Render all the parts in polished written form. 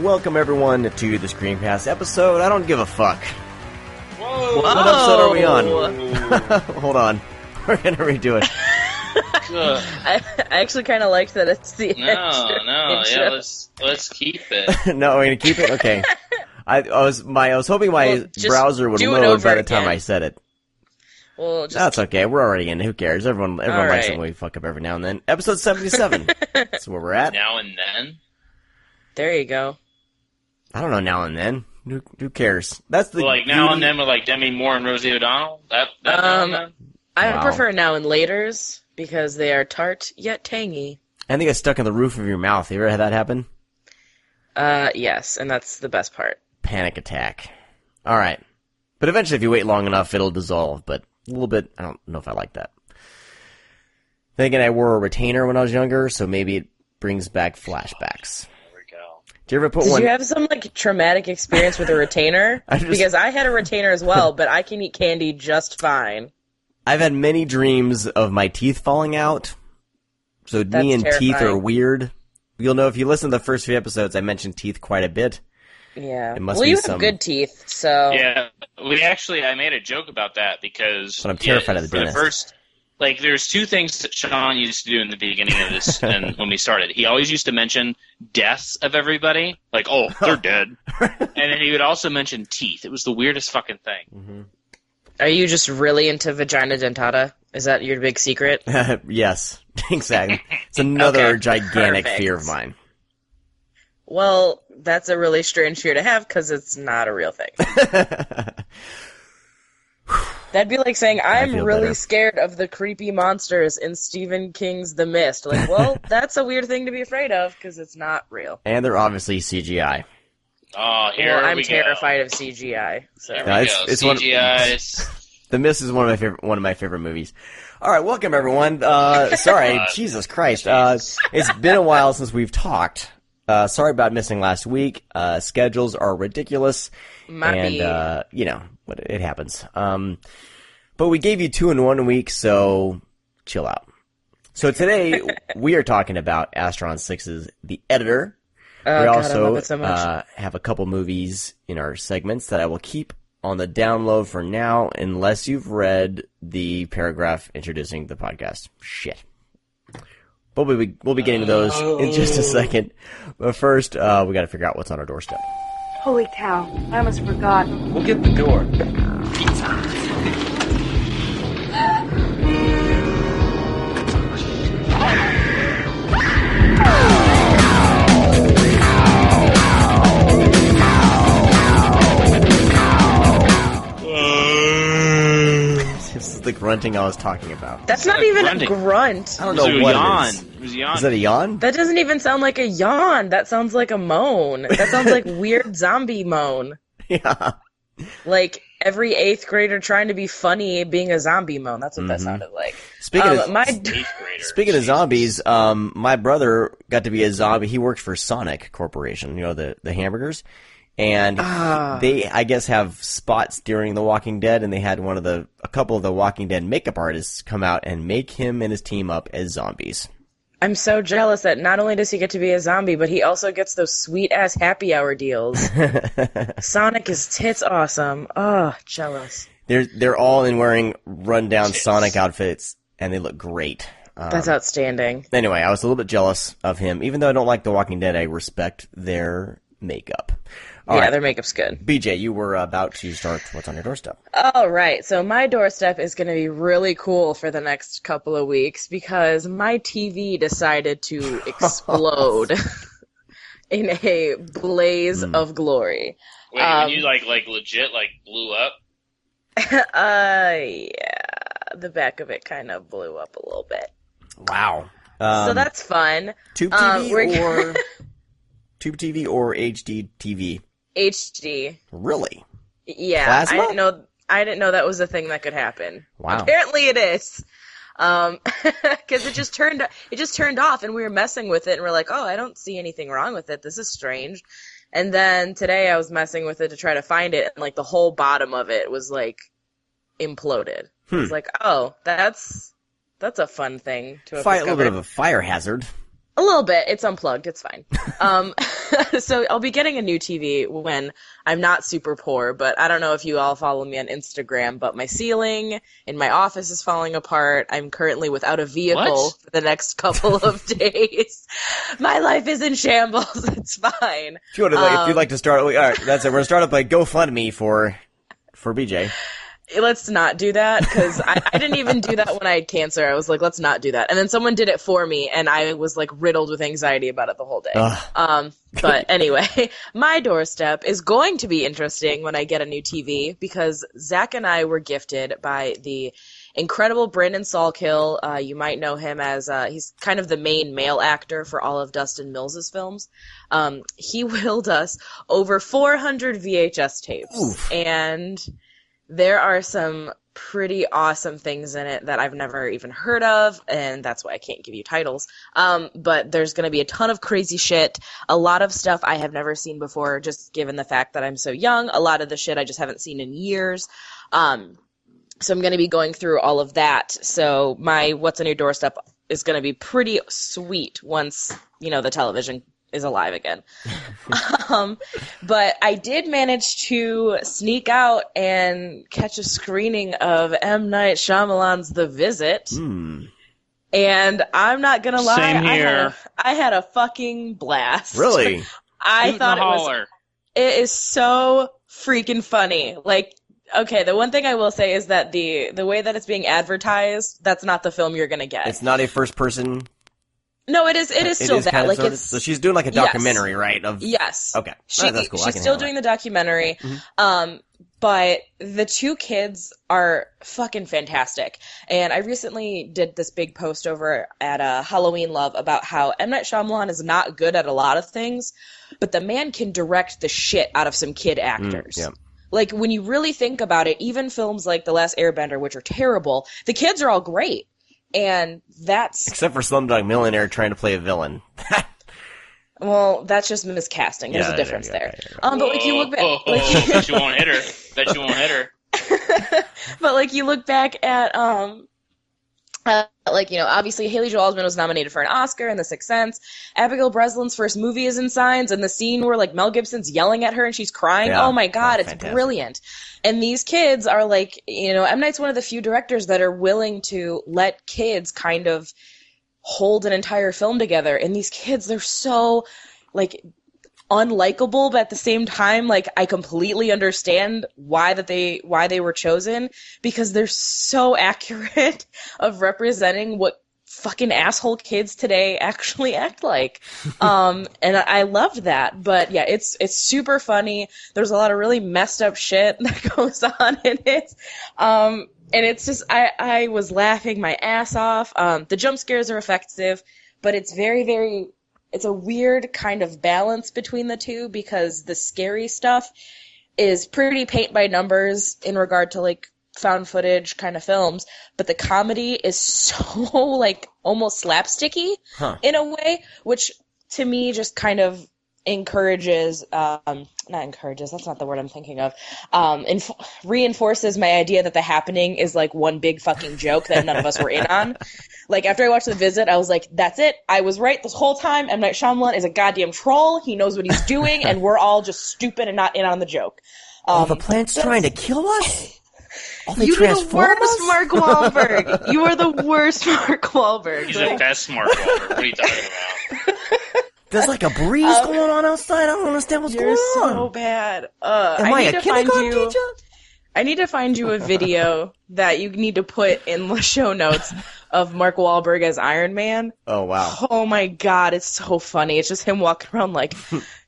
welcome everyone to the ScreamCast episode. I don't give a fuck. Whoa! What episode are we on? Hold on. We're going to redo it. I actually kind of liked that it's the No, yeah, let's keep it. No, we're going to keep it? Okay. I was hoping my browser would load by the time I said it. Well, That's okay. We're already in. Who cares? Everyone likes it when we fuck up every now and then. Episode 77. That's where we're at. Now and then? There you go. I don't know now and then. Who cares? That's the now and then with like Demi Moore and Rosie O'Donnell? I prefer now and laters because they are tart yet tangy. And they get stuck in the roof of your mouth. You ever had that happen? Yes, and that's the best part. Panic attack. All right. But eventually, if you wait long enough, it'll dissolve. But a little bit, I don't know if I like that. Then again, I wore a retainer when I was younger, so maybe it brings back flashbacks. Did you ever put one? Did you have some traumatic experience with a retainer? Because I had a retainer as well, but I can eat candy just fine. I've had many dreams of my teeth falling out. So me and terrifying. Teeth are weird. You'll know if you listen to the first few episodes, I mentioned teeth quite a bit. Yeah. It must well, be you have good teeth, so... Yeah, I made a joke about that because... But I'm terrified of the dentist. There's two things that Sean used to do in the beginning of this, and when we started. He always used to mention deaths of everybody, like, oh, they're dead. And then he would also mention teeth. It was the weirdest fucking thing. Mm-hmm. Are you just really into vagina dentata? Is that your big secret? Yes, exactly. It's another gigantic perfect. fear of mine. Well, that's a really strange fear to have, because it's not a real thing. That'd be like saying, I'm really better. scared of the creepy monsters in Stephen King's The Mist. Like, well, that's a weird thing to be afraid of, because it's not real. And they're obviously CGI. Oh, I'm terrified of CGI. So. It's CGI. The Mist is one of my favorite movies. All right, welcome everyone. Sorry, Jesus Christ. It's been a while since we've talked. Sorry about missing last week. Schedules are ridiculous. It happens. But we gave you 2 in 1 week, so chill out. So today we are talking about Astron-6's The Editor. We also I love it so much. have a couple movies in our segments that I will keep on the download for now, unless you've read the paragraph introducing the podcast. Shit. But we'll be getting to those in just a second. But first, we got to figure out what's on our doorstep. Holy cow, I almost forgot. We'll get the door. This is the grunting I was talking about. That's not even a grunt. I don't know what yawn. it is. It was a yawn. Is that a yawn? That doesn't even sound like a yawn. That sounds like a moan. That sounds like weird zombie moan. Yeah. Like every 8th grader trying to be funny being a zombie moan. That's what that sounded like. Speaking of zombies, my brother got to be a zombie. He works for Sonic Corporation, the hamburgers. And they, I guess, have spots during The Walking Dead, and they had a couple of the Walking Dead makeup artists come out and make him and his team up as zombies. I'm so jealous that not only does he get to be a zombie, but he also gets those sweet-ass happy hour deals. Sonic is tits awesome. Oh, jealous. They're all in wearing rundown Sonic outfits, and they look great. That's outstanding. Anyway, I was a little bit jealous of him. Even though I don't like The Walking Dead, I respect their makeup. All right. Their makeup's good. BJ, you were about to start what's on your doorstep. All right, so my doorstep is going to be really cool for the next couple of weeks because my TV decided to explode in a blaze of glory. Wait, when you legit blew up? Yeah, the back of it kind of blew up a little bit. Wow. So that's fun. Tube TV Tube TV or HD TV? HD. Really? Yeah. Plasma? I didn't know that was a thing that could happen. Wow. Apparently it is. Because it just turned off and we were messing with it and we're like, oh, I don't see anything wrong with it. This is strange. And then today I was messing with it to try to find it and the whole bottom of it was imploded. I was like, oh, that's a fun thing to have a little bit of discovered. a fire hazard. A little bit. It's unplugged. It's fine. So I'll be getting a new TV when I'm not super poor, but I don't know if you all follow me on Instagram, but my ceiling in my office is falling apart. I'm currently without a vehicle for the next couple of days. My life is in shambles. It's fine. If you'd like to start, all right, that's it. We're going to start up a GoFundMe for BJ. Let's not do that, because I didn't even do that when I had cancer. I was like, let's not do that. And then someone did it for me, and I was like riddled with anxiety about it the whole day. But anyway, my doorstep is going to be interesting when I get a new TV, because Zach and I were gifted by the incredible Brandon Salkill. You might know him as he's kind of the main male actor for all of Dustin Mills' films. He willed us over 400 VHS tapes. Oof. And there are some pretty awesome things in it that I've never even heard of, and that's why I can't give you titles. But there's going to be a ton of crazy shit, a lot of stuff I have never seen before, just given the fact that I'm so young. A lot of the shit I just haven't seen in years. So I'm going to be going through all of that. So my What's on Your Doorstep is going to be pretty sweet once, the television is alive again. But I did manage to sneak out and catch a screening of M. Night Shyamalan's The Visit. And I'm not gonna lie, Same here. I had a fucking blast. Really? I thought it is so freaking funny. Like, okay, the one thing I will say is that the way that it's being advertised, that's not the film you're gonna get. It's not a first person. No, it is still that. Like, it's, so she's doing like a documentary, right? Yes. Okay. That's cool. She's still doing the documentary. Mm-hmm. But the two kids are fucking fantastic. And I recently did this big post over at Halloween Love about how M. Night Shyamalan is not good at a lot of things, but the man can direct the shit out of some kid actors. Yeah. Like, when you really think about it, even films like The Last Airbender, which are terrible, the kids are all great. And that's... Except for Slumdog Millionaire trying to play a villain. Well, that's just miscasting. There's a difference there. But like, you look back... Bet you won't hit her. But like, you look back at... obviously Haley Joel Osment was nominated for an Oscar in The Sixth Sense. Abigail Breslin's first movie is in Signs, and the scene where, like, Mel Gibson's yelling at her and she's crying, oh my god, it's fantastic. Brilliant. And these kids are like, M. Night's one of the few directors that are willing to let kids kind of hold an entire film together. And these kids, they're so, like, unlikable, but at the same time, like, I completely understand why they were chosen, because they're so accurate of representing what fucking asshole kids today actually act like. And I loved that. But yeah, it's super funny. There's a lot of really messed up shit that goes on in it. And it's just, I was laughing my ass off. The jump scares are effective, but it's very, very, it's a weird kind of balance between the two, because the scary stuff is pretty paint by numbers in regard to, like, found footage kind of films, but the comedy is so, like, almost slapsticky in a way, which to me just kind of encourages, not encourages, that's not the word I'm thinking of, reinforces my idea that The Happening is, like, one big fucking joke that none of us were in on. Like, after I watched The Visit, I was like, that's it. I was right this whole time. M. Night Shyamalan is a goddamn troll. He knows what he's doing, and we're all just stupid and not in on the joke. The plant's trying to kill us? You are the worst Mark Wahlberg. You are the worst Mark Wahlberg. He's the best Mark Wahlberg. What are you talking about? There's like a breeze going on outside. I don't understand what's going on. You're so bad. Am I a kindergarten teacher? I need to find you a video that you need to put in the show notes of Mark Wahlberg as Iron Man. Oh, wow. Oh, my God. It's so funny. It's just him walking around like,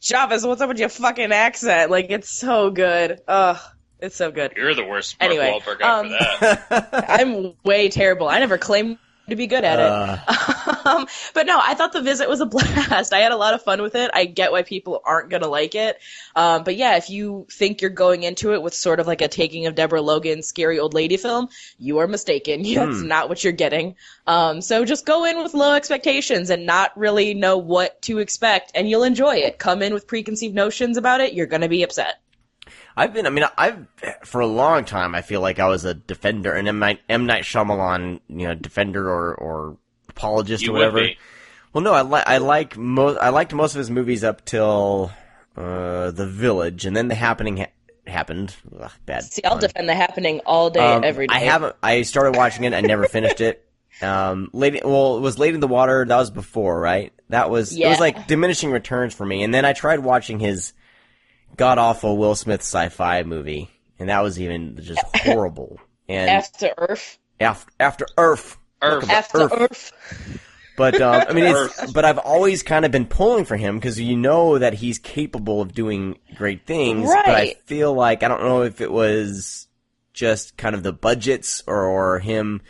Chavez, what's up with your fucking accent? Like, it's so good. Ugh. It's so good. You're the worst Mark Wahlberg after that. I'm way terrible. I never claimed to be good at it. But no, I thought The Visit was a blast. I had a lot of fun with it. I get why people aren't going to like it. But yeah, if you think you're going into it with sort of like a Taking of Deborah Logan scary old lady film, you are mistaken. That's not what you're getting. So just go in with low expectations and not really know what to expect, and you'll enjoy it. Come in with preconceived notions about it, you're going to be upset. I've for a long time, I feel like I was a defender, an M. Night Shyamalan, defender or apologist or whatever. Would be. Well, no, I liked most of his movies up till The Village, and then The Happening happened. Ugh, bad. See, I'll defend The Happening all day, every day. I started watching it. I never finished it. It was Lady in the Water. That was before, right? It was like diminishing returns for me. And then I tried watching his god awful Will Smith sci-fi movie, and that was even just horrible. And After Earth. After Earth. After Earth. But I mean, but I've always kind of been pulling for him because you know that he's capable of doing great things. Right. But I feel like I don't know if it was just kind of the budgets or him,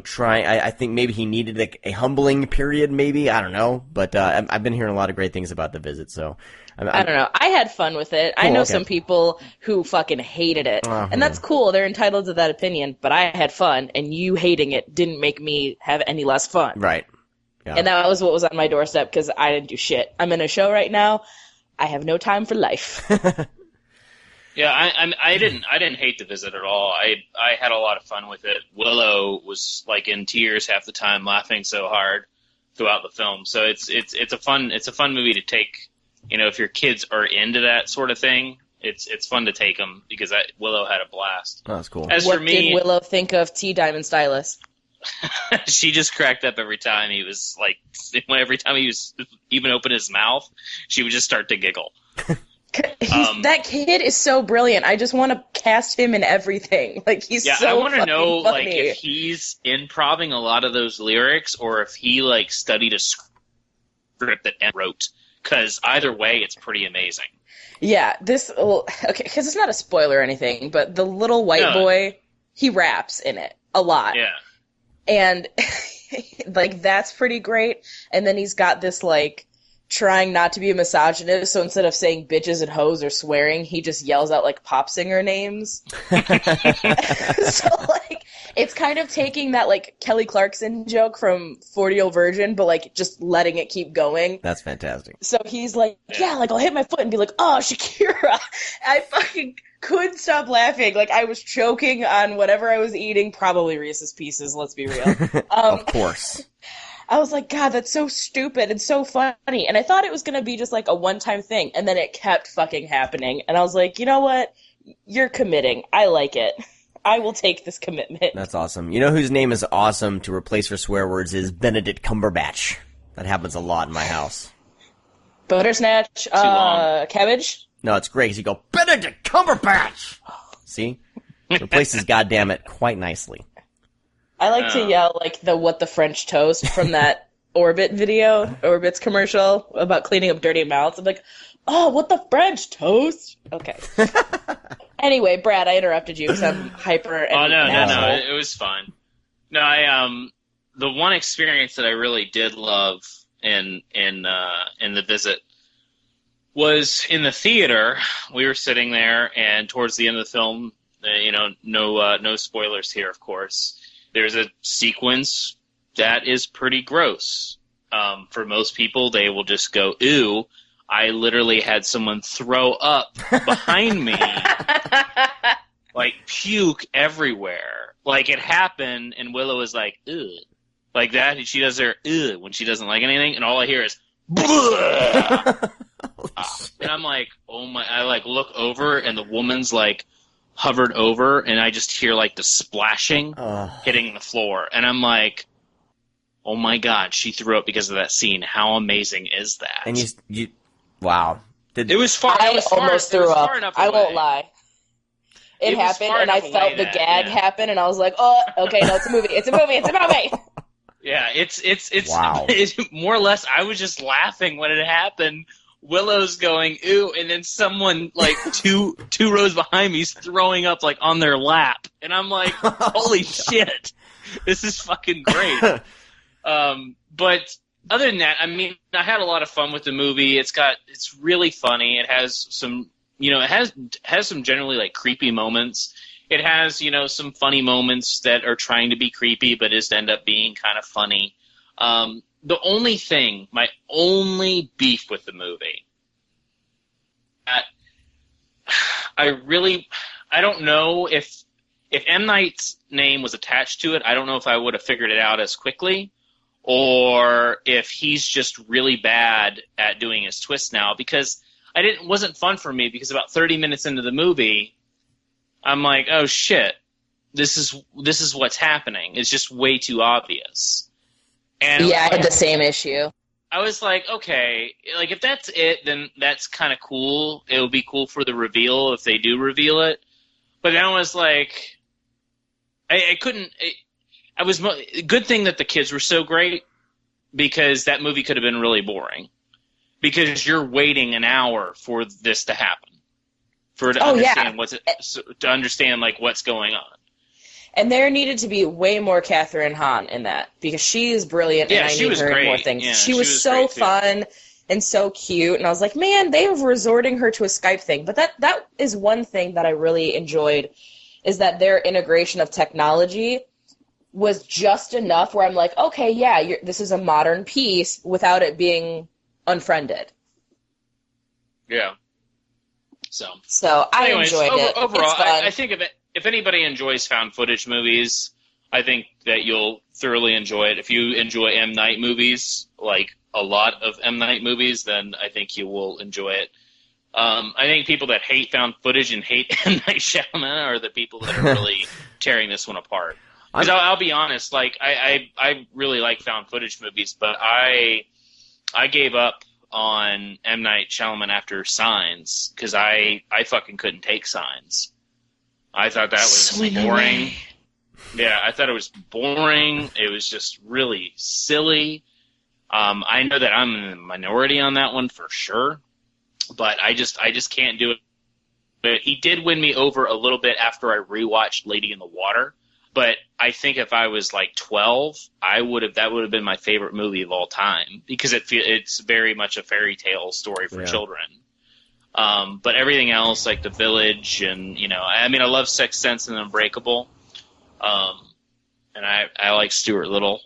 trying. I think maybe he needed a humbling period. Maybe I don't know. But I've been hearing a lot of great things about The Visit. So I don't know. I had fun with it. Cool, I know some people who fucking hated it. And that's cool. They're entitled to that opinion. But I had fun, and you hating it didn't make me have any less fun. Right. Yeah. And that was what was on my doorstep because I didn't do shit. I'm in a show right now. I have no time for life. Yeah, I didn't hate The Visit at all. I had a lot of fun with it. Willow was like in tears half the time, laughing so hard throughout the film. So it's a fun movie to take. If your kids are into that sort of thing, it's fun to take them because Willow had a blast. Oh, that's cool. What did Willow think of T. Diamond Stylus? She just cracked up every time he was like, every time he was even open his mouth, she would just start to giggle. That kid is so brilliant. I just want to cast him in everything. Like he's so I want to know funny. like if he's improving a lot of those lyrics or if he like studied a script that Em wrote. Because either way, it's pretty amazing. Yeah, because it's not a spoiler or anything, but the little white boy, he raps in it a lot. Yeah. And, like, that's pretty great. And then he's got this, like, trying not to be a misogynist, so instead of saying bitches and hoes or swearing, he just yells out, like, pop singer names. So, like, it's kind of taking that, like, Kelly Clarkson joke from 40-Year-Old Virgin, but, like, just letting it keep going. That's fantastic. So he's like, like, I'll hit my foot and be like, oh, Shakira. I fucking couldn't stop laughing. Like, I was choking on whatever I was eating, probably Reese's Pieces, let's be real. Of course. I was like, God, that's so stupid and so funny. And I thought it was going to be just, like, a one-time thing. And then it kept fucking happening. And I was like, you know what? You're committing. I like it. I will take this commitment. That's awesome. You know whose name is awesome to replace for swear words is Benedict Cumberbatch. That happens a lot in my house. Buttersnatch, cabbage? No, it's great because you go, Benedict Cumberbatch! See? Replaces goddammit quite nicely. I like to yell like what the French toast from that Orbit's commercial about cleaning up dirty mouths. I'm like, oh, what the French toast? Okay. Anyway, Brad, I interrupted you because I'm hyper. And no, it was fine. No, the one experience that I really did love in The Visit was in the theater. We were sitting there, and towards the end of the film, no spoilers here, of course. There's a sequence that is pretty gross. For most people, they will just go, ew. I literally had someone throw up behind me, like puke everywhere. Like it happened, and Willow was like, ugh. Like that, and she does her ugh when she doesn't like anything, and all I hear is, and I'm like, oh my, I like look over, and the woman's like hovered over, and I just hear like the splashing hitting the floor, and I'm like, oh my God, she threw up because of that scene. How amazing is that? And you wow. It was far. I almost threw up. I won't lie. It happened, and I felt the gag happen, and I was like, oh, okay, no, it's a movie. It's a movie. It's a movie. Yeah, it's wow. It's more or less. I was just laughing when it happened. Willow's going ew, and then someone like two rows behind me's throwing up like on their lap, and I'm like, holy shit, this is fucking great. But other than that, I mean, I had a lot of fun with the movie. It's really funny. It has some, it has some generally like creepy moments. It has, some funny moments that are trying to be creepy, but just end up being kind of funny. The only thing, my only beef with the movie, I don't know if M. Night's name was attached to it, I don't know if I would have figured it out as quickly, or if he's just really bad at doing his twist now. Because it wasn't fun for me, because about 30 minutes into the movie, I'm like, oh shit, this is what's happening. It's just way too obvious. And yeah, I had the same issue. I was like, okay, like if that's it, then that's kind of cool. It would be cool for the reveal if they do reveal it. But then I was like, I couldn't. Good thing that the kids were so great, because that movie could have been really boring. Because you're waiting an hour for this to happen, to understand like what's going on. And there needed to be way more Catherine Hahn in that, because she is brilliant, and I need her in more things. Yeah, she was so fun and so cute, and I was like, man, they were resorting her to a Skype thing. But that is one thing that I really enjoyed, is that their integration of technology was just enough where I'm like, okay, yeah, this is a modern piece without it being unfriended. Yeah. So I enjoyed it. Overall, I think if anybody enjoys found footage movies, I think that you'll thoroughly enjoy it. If you enjoy M. Night movies, like a lot of M. Night movies, then I think you will enjoy it. I think people that hate found footage and hate M. Night Shyamalan are the people that are really tearing this one apart. Because I'll be honest, like I really like found footage movies, but I gave up on M. Night Shyamalan after Signs, because I fucking couldn't take Signs. I thought that was boring. Yeah, I thought it was boring. It was just really silly. I know that I'm in the minority on that one for sure, but I just can't do it. But he did win me over a little bit after I rewatched Lady in the Water. But I think if I was like 12, that would have been my favorite movie of all time, because it's very much a fairy tale story for children. But everything else, like The Village, and I love Sixth Sense and Unbreakable, and I like Stuart Little,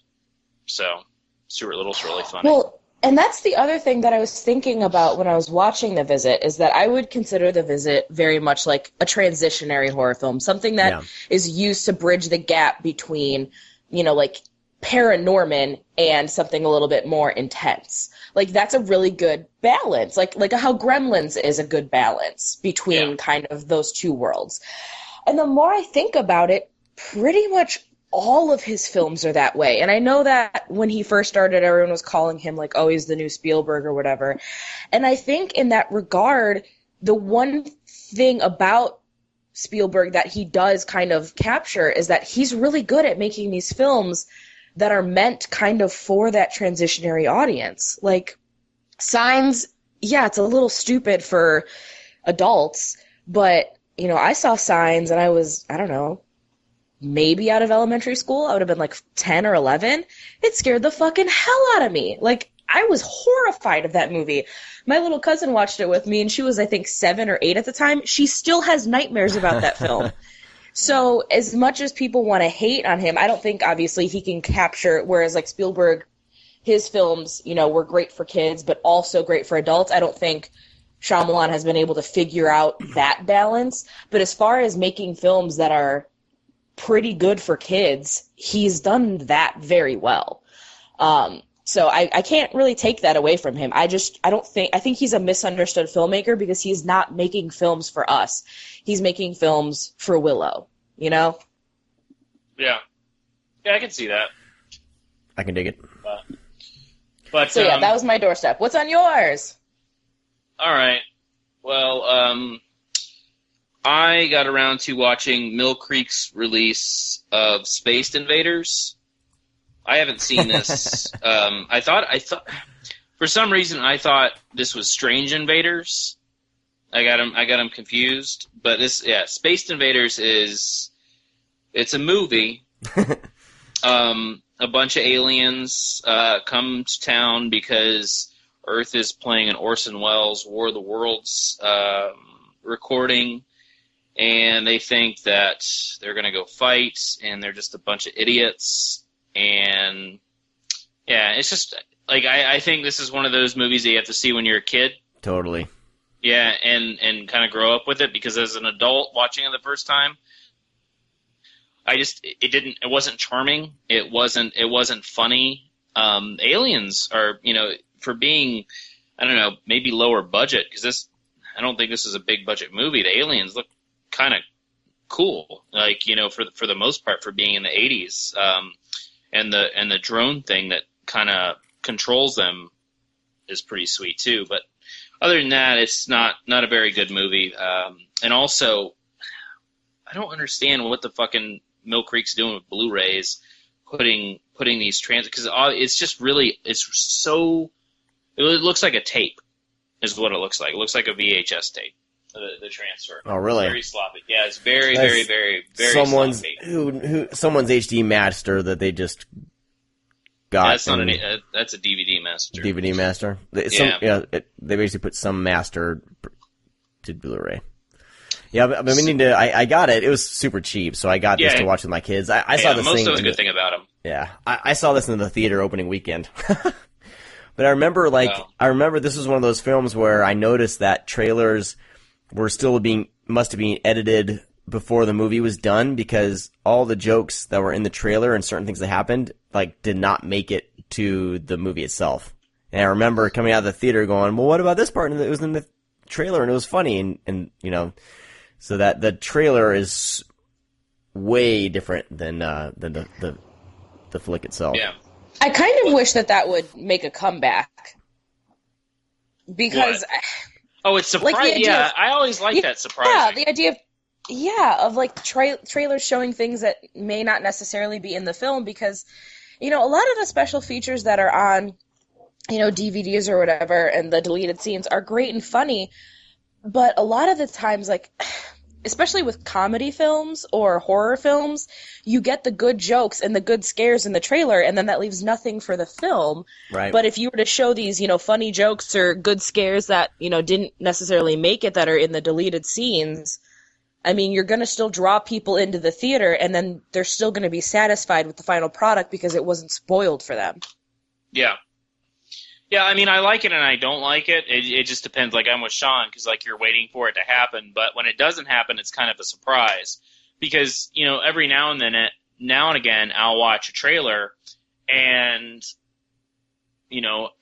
so Stuart Little's really funny. Well, and that's the other thing that I was thinking about when I was watching The Visit, is that I would consider The Visit very much like a transitionary horror film, something that is used to bridge the gap between, like Paranorman and something a little bit more intense. Like, that's a really good balance, like how Gremlins is a good balance between kind of those two worlds. And the more I think about it, pretty much all of his films are that way. And I know that when he first started, everyone was calling him like, oh, he's the new Spielberg or whatever. And I think in that regard, the one thing about Spielberg that he does kind of capture is that he's really good at making these films that are meant kind of for that transitionary audience. Like, Signs, it's a little stupid for adults, but, I saw Signs and I was, I don't know, maybe out of elementary school. I would have been like 10 or 11. It scared the fucking hell out of me. Like, I was horrified of that movie. My little cousin watched it with me, and she was, I think, 7 or 8 at the time. She still has nightmares about that film. So as much as people want to hate on him, I don't think, obviously, he can capture, whereas like Spielberg, his films, were great for kids, but also great for adults. I don't think Shyamalan has been able to figure out that balance. But as far as making films that are pretty good for kids, he's done that very well. So I can't really take that away from him. I think he's a misunderstood filmmaker, because he's not making films for us. He's making films for Willow, Yeah. Yeah, I can see that. I can dig it. But so that was my doorstep. What's on yours? All right. Well, I got around to watching Mill Creek's release of Space Invaders. I haven't seen this. I thought for some reason I thought this was Strange Invaders. I got them confused. But Space Invaders it's a movie. A bunch of aliens come to town because Earth is playing an Orson Welles War of the Worlds recording. And they think that they're going to go fight, and they're just a bunch of idiots. And, it's just, like, I think this is one of those movies that you have to see when you're a kid. Totally. Yeah, and kind of grow up with it, because as an adult watching it the first time, it wasn't charming. It wasn't funny. Aliens are, for being, I don't know, maybe lower budget, because I don't think this is a big budget movie. The aliens look kind of cool, like, for the most part, for being in the 80s. And the drone thing that kind of controls them is pretty sweet too. But other than that, it's not a very good movie. And also, I don't understand what the fucking Mill Creek's doing with Blu-rays, putting these because it's just really, it looks like a tape is what it looks like. It looks like a VHS tape, the transfer. Oh, really? Very sloppy. Yeah, it's very, very, very, very sloppy. Someone's HD master that they just got. That's that's a DVD master. DVD master? They basically put some master to Blu-ray. Yeah, but I got it. It was super cheap, so I got this to watch with my kids. I saw this thing. Most of the good thing about them. Yeah, I saw this in the theater opening weekend. But I remember, this was one of those films where I noticed that trailers were still must have been edited before the movie was done, because all the jokes that were in the trailer and certain things that happened, did not make it to the movie itself. And I remember coming out of the theater going, well, what about this part? And it was in the trailer and it was funny, and so that the trailer is way different than the flick itself. Yeah. I kind of wish that would make a comeback, because it's surprising. I always like that surprising. Yeah, the idea of trailers showing things that may not necessarily be in the film, because a lot of the special features that are on DVDs or whatever, and the deleted scenes are great and funny, but a lot of the times, especially with comedy films or horror films, you get the good jokes and the good scares in the trailer, and then that leaves nothing for the film. Right. But if you were to show these, funny jokes or good scares that, didn't necessarily make it, that are in the deleted scenes, I mean, you're going to still draw people into the theater, and then they're still going to be satisfied with the final product because it wasn't spoiled for them. Yeah. Yeah, I mean, I like it and I don't like it. It just depends. I'm with Sean, because you're waiting for it to happen. But when it doesn't happen, it's kind of a surprise, because every now and again, I'll watch a trailer, and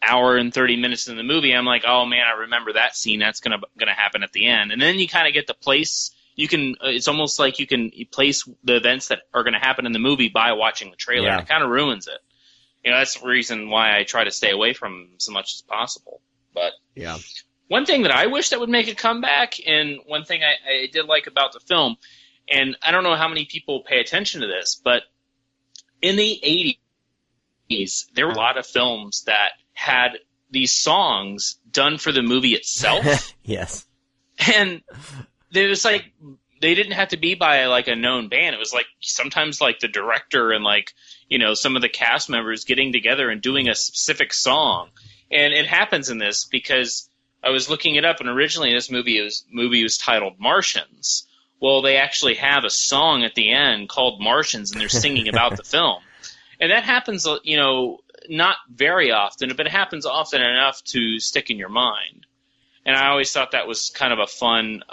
hour and 30 minutes in the movie, I'm like, oh man, I remember that scene. That's gonna happen at the end, and then you kind of get the place. You can. It's almost like you can place the events that are going to happen in the movie by watching the trailer. Yeah. And it kind of ruins it. That's the reason why I try to stay away from them so much as possible. But yeah, one thing that I wish that would make a comeback, and one thing I did like about the film, and I don't know how many people pay attention to this, but in the 80s, there were a lot of films that had these songs done for the movie itself. Yes. And it was they didn't have to be by a known band. It was sometimes the director and some of the cast members getting together and doing a specific song. And it happens in this because I was looking it up, and originally this movie was titled Martians. Well, they actually have a song at the end called Martians, and they're singing about the film. And that happens, not very often, but it happens often enough to stick in your mind. And I always thought that was kind of a fun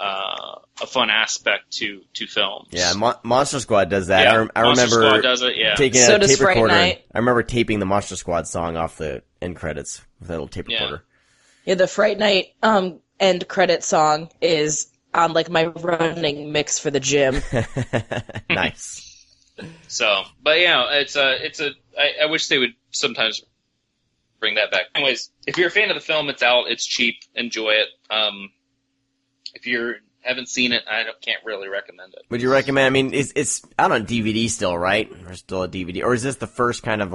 aspect to films. Yeah, Monster Squad does that. Yeah, I remember Monster Squad does it. Yeah. Taking so a does tape Fright recorder. Night. I remember taping the Monster Squad song off the end credits with that little tape recorder. Yeah, the Fright Night end credit song is on my running mix for the gym. Nice. So, but I wish they would sometimes bring that back. Anyways, if you're a fan of the film, it's out. It's cheap. Enjoy it. If you haven't seen it, I can't really recommend it. Would you recommend? I mean, it's out on DVD still, right? Or still a DVD, or is this the first kind of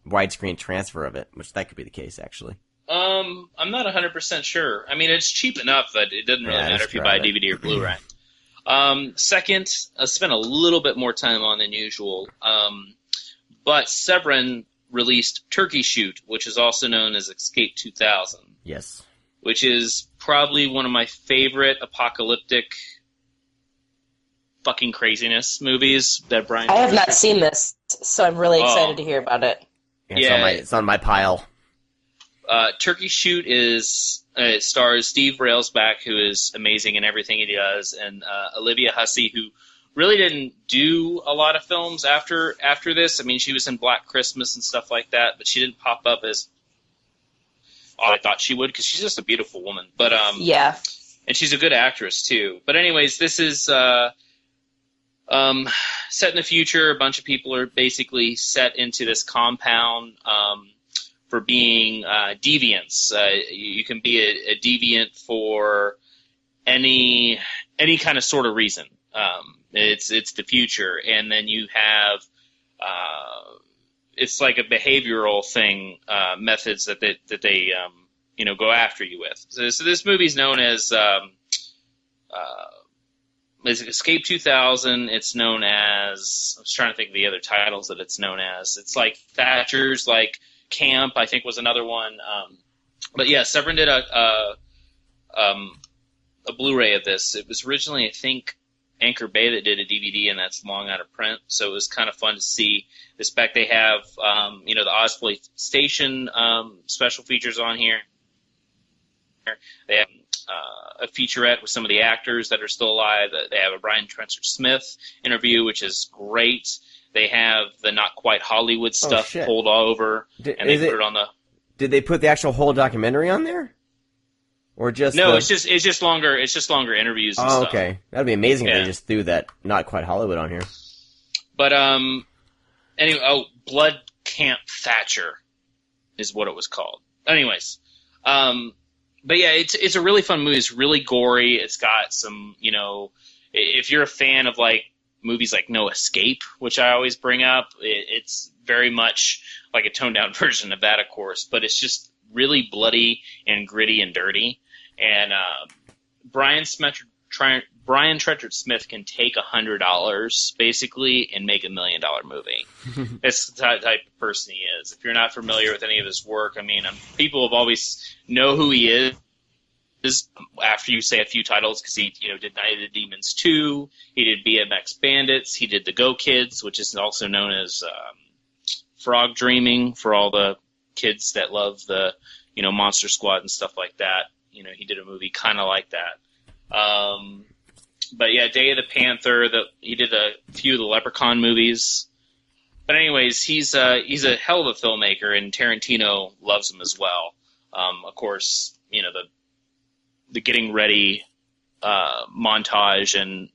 widescreen transfer of it? Which that could be the case, actually. I'm not 100% sure. I mean, it's cheap enough that it doesn't really matter if you buy a DVD or Blu-ray. Second, I spent a little bit more time on than usual. But Severin released Turkey Shoot, which is also known as Escape 2000. Yes. Which is probably one of my favorite apocalyptic fucking craziness movies that Brian... I have not seen this, so I'm really excited to hear about it. It's on my pile. Turkey Shoot it stars Steve Railsback, who is amazing in everything he does, and Olivia Hussey, who really didn't do a lot of films after this. I mean, she was in Black Christmas and stuff like that, but she didn't pop up as I thought she would because she's just a beautiful woman. But yeah, and she's a good actress too. But anyways, this is set in the future. A bunch of people are basically set into this compound for being deviants. You can be a deviant for any kind of sort of reason. It's the future, and then you have it's like a behavioral thing, methods that they go after you with. So this movie's known as Escape 2000. It's known as, I was trying to think of the other titles that it's known as. It's like Thatcher's, like Camp, I think was another one. But yeah, Severin did a Blu-ray of this. It was originally, I think, Anchor Bay that did a DVD, and that's long out of print. So it was kind of fun to see this back. They have, the Osplay Station special features on here. They have a featurette with some of the actors that are still alive. They have a Brian Trenchard Smith interview, which is great. They have the Not Quite Hollywood stuff pulled all over, and they put it on the. Did they put the actual whole documentary on there? Or just no, it's just longer. It's just longer interviews. And stuff. Okay, that'd be amazing if they just threw that Not Quite Hollywood on here. But anyway, Blood Camp Thatcher is what it was called. Anyways, but yeah, it's a really fun movie. It's really gory. It's got some, if you're a fan of like movies like No Escape, which I always bring up, it's very much like a toned down version of that, of course. But it's just really bloody and gritty and dirty. And Brian Trenchard Smith can take $100 basically and make $1 million movie. That's the type of person he is. If you're not familiar with any of his work, I mean, people have always know who he is after you say a few titles because he, did Night of the Demons 2. He did BMX Bandits. He did The Go Kids, which is also known as Frog Dreaming for all the kids that love the, Monster Squad and stuff like that. He did a movie kind of like that. But yeah, Day of the Panther. He did a few of the Leprechaun movies. But anyways, he's a hell of a filmmaker, and Tarantino loves him as well. Of course, the getting ready montage and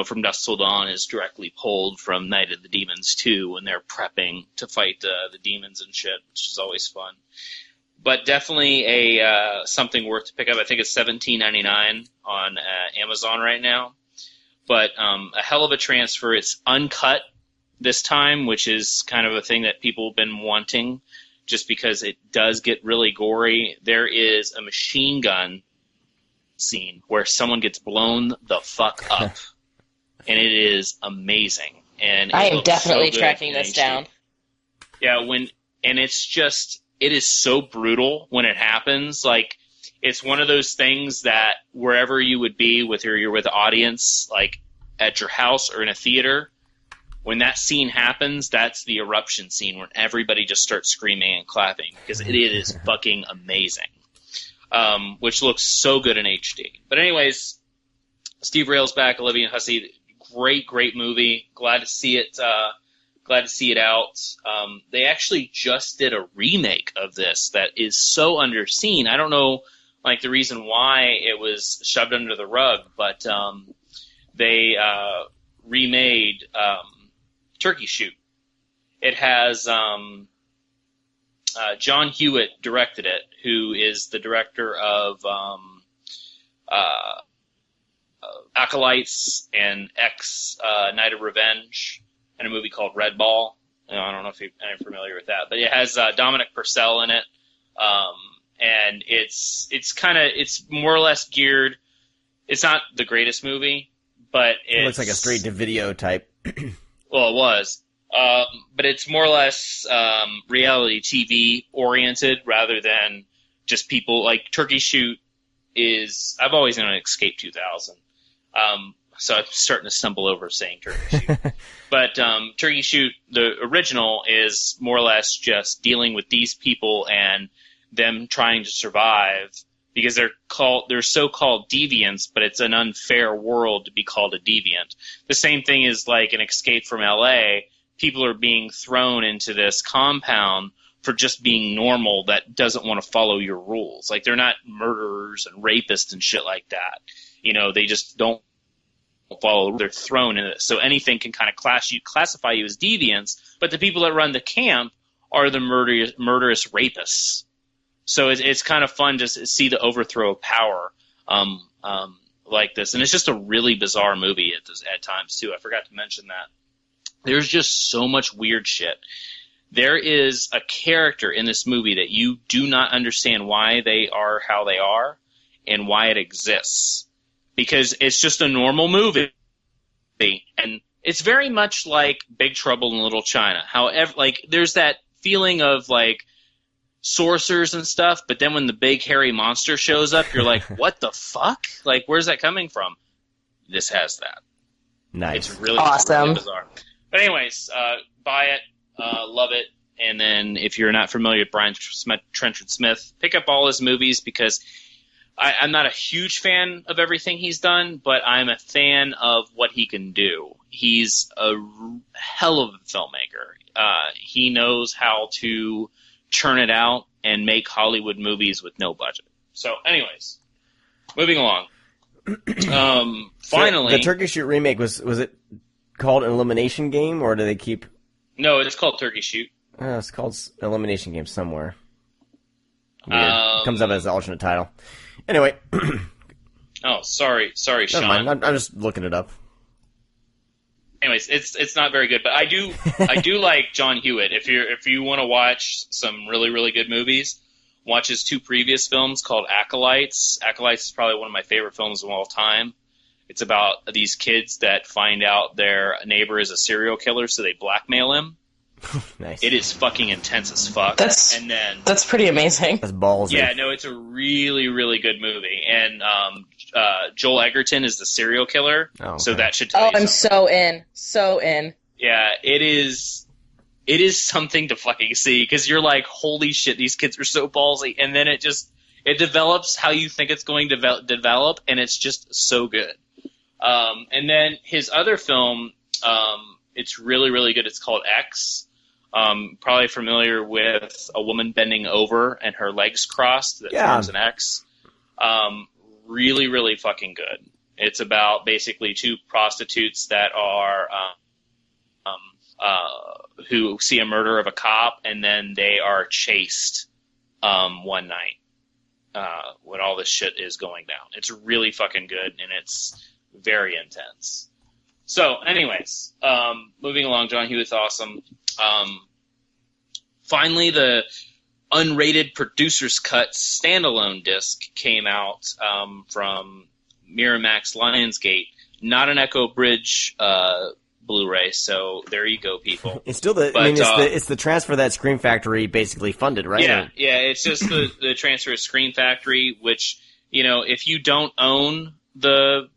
From Dusk Till Dawn is directly pulled from Night of the Demons 2 when they're prepping to fight the demons and shit, which is always fun. But definitely a something worth to pick up. I think it's $17.99 on Amazon right now. But a hell of a transfer. It's uncut this time, which is kind of a thing that people have been wanting just because it does get really gory. There is a machine gun scene where someone gets blown the fuck up. And it is amazing. And I am definitely tracking this down. Yeah, it is so brutal when it happens. Like, it's one of those things that wherever you would be, whether you're with an audience, like at your house or in a theater, when that scene happens, that's the eruption scene when everybody just starts screaming and clapping because it is fucking amazing. Which looks so good in HD. But anyways, Steve Rail's back, Olivia Hussey, great movie. Glad to see it out. They actually just did a remake of this that is so underseen. I don't know, the reason why it was shoved under the rug, but they remade Turkey Shoot. It has John Hewitt directed it, who is the director of Acolytes and Night of Revenge, and a movie called Red Ball. I don't know if you're familiar with that, but it has Dominic Purcell in it, and it's more or less geared. It's not the greatest movie, but it looks like a straight-to-video type. Well, it was, but it's more or less reality TV oriented rather than just people. Like Turkey Shoot is. I've always known Escape 2000. So I'm starting to stumble over saying Turkey Shoot. But Turkey Shoot, the original, is more or less just dealing with these people and them trying to survive because they're so-called deviants, but it's an unfair world to be called a deviant. The same thing is like an Escape from LA. People are being thrown into this compound for just being normal that doesn't want to follow your rules. Like, they're not murderers and rapists and shit like that. You know, they just don't follow. They're thrown in it. So anything can kind of classify you as deviants, but the people that run the camp are the murderous rapists. So it's kind of fun to see the overthrow of power like this. And it's just a really bizarre movie at times, too. I forgot to mention that. There's just so much weird shit. There is a character in this movie that you do not understand why they are how they are and why it exists. Because it's just a normal movie. And it's very much like Big Trouble in Little China. However, like, there's that feeling of, like, sorcerers and stuff, but then when the big hairy monster shows up, you're like, what the fuck? Like, where's that coming from? This has that. Nice. It's really, awesome. Really bizarre. But anyways, buy it, love it, and then if you're not familiar with Brian Trenchard Smith, pick up all his movies, because I'm not a huge fan of everything he's done, but I'm a fan of what he can do. He's a hell of a filmmaker. He knows how to churn it out and make Hollywood movies with no budget. So anyways, moving along. Finally, so the Turkey Shoot remake, was it called an Elimination Game, or do they keep... No, it's called Turkey Shoot. It's called Elimination Game somewhere. It comes up as the alternate title. Anyway. Oh, sorry, Sean. Never mind. I'm just looking it up. Anyways, it's not very good, but I do like John Hewitt. If you want to watch some really, really good movies, watch his 2 previous films called Acolytes. Acolytes is probably one of my favorite films of all time. It's about these kids that find out their neighbor is a serial killer, so they blackmail him. Nice. It is fucking intense as fuck. That's pretty amazing. That's ballsy. Yeah, no, it's a really, really good movie. And Joel Edgerton is the serial killer, so that should tell you something. I'm so in. Yeah, it is something to fucking see, because you're like, holy shit, these kids are so ballsy. And then it develops how you think it's going to develop, and it's just so good. And then his other film, it's really, really good. It's called X. Probably familiar with a woman bending over and her legs crossed that forms an X. Really, really fucking good. It's about basically 2 prostitutes that are who see a murder of a cop, and then they are chased one night when all this shit is going down. It's really fucking good, and it's very intense. So, anyways, moving along, John Hewitt's awesome. Finally, the unrated producer's cut standalone disc came out from Miramax Lionsgate. Not an Echo Bridge Blu-ray, so there you go, people. It's still it's the transfer that Scream Factory basically funded, right? Yeah, it's just the transfer of Scream Factory, which, you know, if you don't own the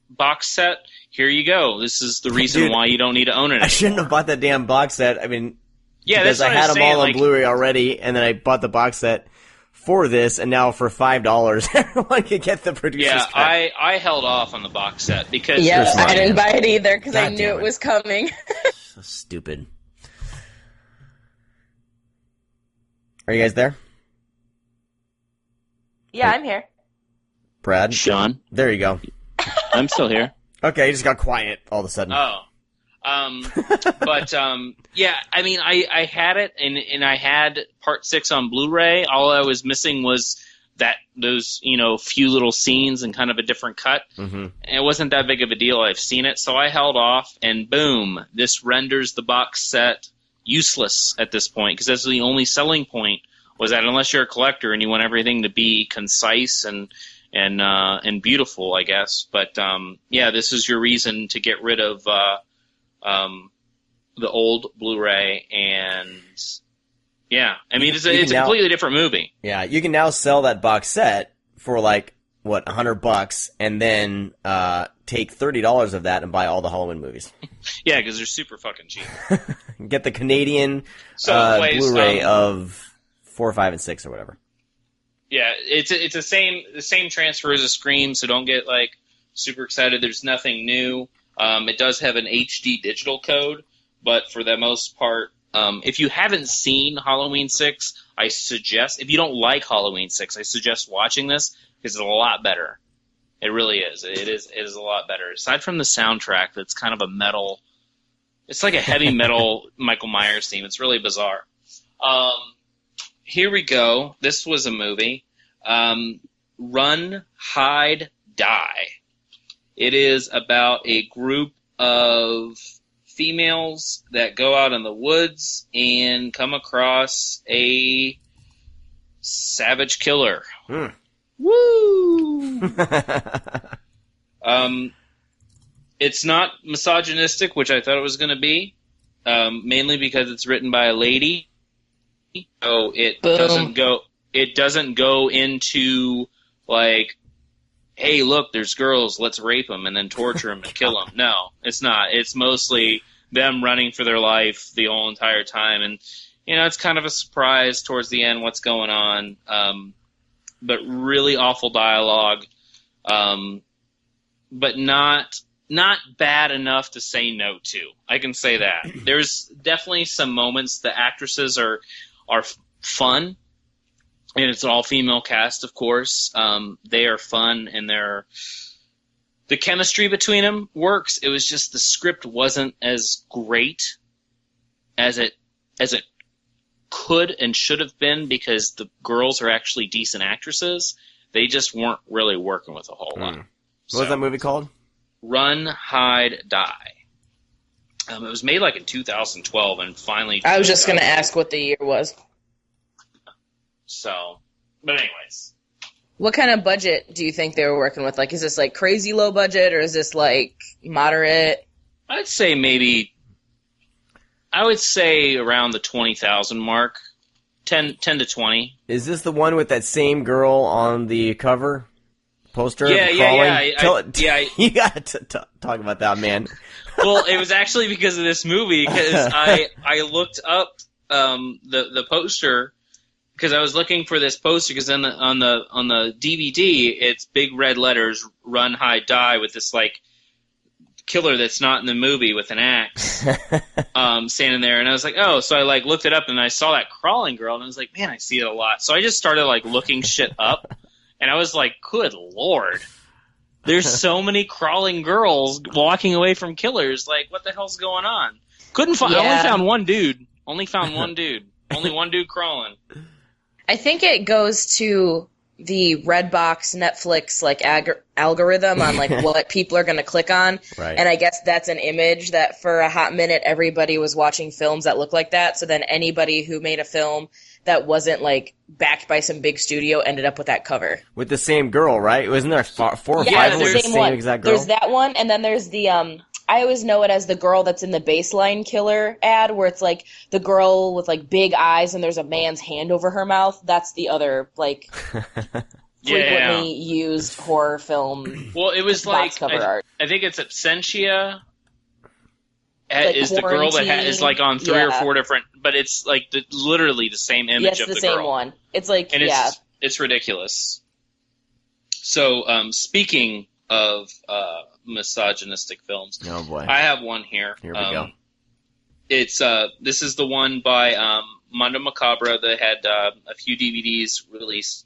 box set, here you go. This is the reason why you don't need to own it anymore. I shouldn't have bought that damn box set. I mean, because that's I had them all on Blu-ray already, and then I bought the box set for this, and now for $5, everyone can get the producer's cut. I held off on the box set because... Yes, I didn't buy it either because I knew it was coming. So stupid. Are you guys there? Yeah, I'm here. Brad? Sean? There you go. I'm still here. Okay, you just got quiet all of a sudden. Oh. Yeah, I mean, I had it, and I had Part 6 on Blu-ray. All I was missing was those, you know, few little scenes and kind of a different cut. Mm-hmm. And it wasn't that big of a deal. I've seen it, so I held off, and boom, this renders the box set useless at this point, because that's the only selling point, was that unless you're a collector and you want everything to be concise and beautiful, I guess. But yeah, this is your reason to get rid of the old Blu-ray, and yeah, I mean, it's a completely different movie. Yeah, you can now sell that box set for like $100, and then take $30 of that and buy all the Halloween movies. Yeah, because they're super fucking cheap. Get the Canadian Blu-ray of 4, 5, and 6 or whatever. Yeah, it's the same transfer as a Scream, so don't get like super excited. There's nothing new. It does have an HD digital code, but for the most part, if you haven't seen Halloween 6, I suggest, if you don't like Halloween 6, I suggest watching this because it's a lot better. It really is. It is a lot better. Aside from the soundtrack, that's kind of a metal. It's like a heavy metal Michael Myers theme. It's really bizarre. Here we go. This was a movie. Run, Hide, Die. It is about a group of females that go out in the woods and come across a savage killer. Woo! It's not misogynistic, which I thought it was going to be, mainly because it's written by a lady. So it doesn't go into like, hey, look, there's girls, let's rape them and then torture them and kill them. No, it's not. It's mostly them running for their life the whole entire time. And, you know, it's kind of a surprise towards the end what's going on. But really awful dialogue. But not bad enough to say no to. I can say that. There's definitely some moments the actresses are fun. And it's an all-female cast, of course. They are fun, and the chemistry between them works. It was just the script wasn't as great as it could and should have been because the girls are actually decent actresses. They just weren't really working with a whole lot. What was that movie called? Run, Hide, Die. It was made like in 2012, and finally... I was just going to ask what the year was. So, but anyways. What kind of budget do you think they were working with? Like, is this like crazy low budget, or is this like moderate? I'd say around the 20,000 mark. 10 to 20. Is this the one with that same girl on the cover poster? Yeah. You got to talk about that, man. Well, it was actually because of this movie, because I looked up the poster, because I was looking for this poster, because on the DVD, it's big red letters, Run, Hide, Die, with this, like, killer that's not in the movie with an axe standing there. And I was like, oh, so I, like, looked it up, and I saw that crawling girl, and I was like, man, I see it a lot. So I just started, like, looking shit up, and I was like, good Lord. There's so many crawling girls walking away from killers. Like, what the hell's going on? Couldn't find. Yeah. I only found one dude. Only one dude crawling. I think it goes to the Redbox Netflix like algorithm on like what people are going to click on. Right. And I guess that's an image that for a hot minute everybody was watching films that looked like that. So then anybody who made a film that wasn't like backed by some big studio ended up with that cover. With the same girl, right? Wasn't there 4 or 5 with the same exact girl? There's that one, and then there's the I always know it as the girl that's in the Baseline Killer ad, where it's like the girl with like big eyes and there's a man's hand over her mouth. That's the other like frequently used horror film. Well, it was like cover art. I think it's Absentia. Like is the girl that is like on 3 or 4 different, but it's like literally the same image of the girl. It's the same one. It's like, and it's ridiculous. So, speaking of misogynistic films, oh boy, I have one here. Here we go. It's this is the one by Mondo Macabra that had a few DVDs released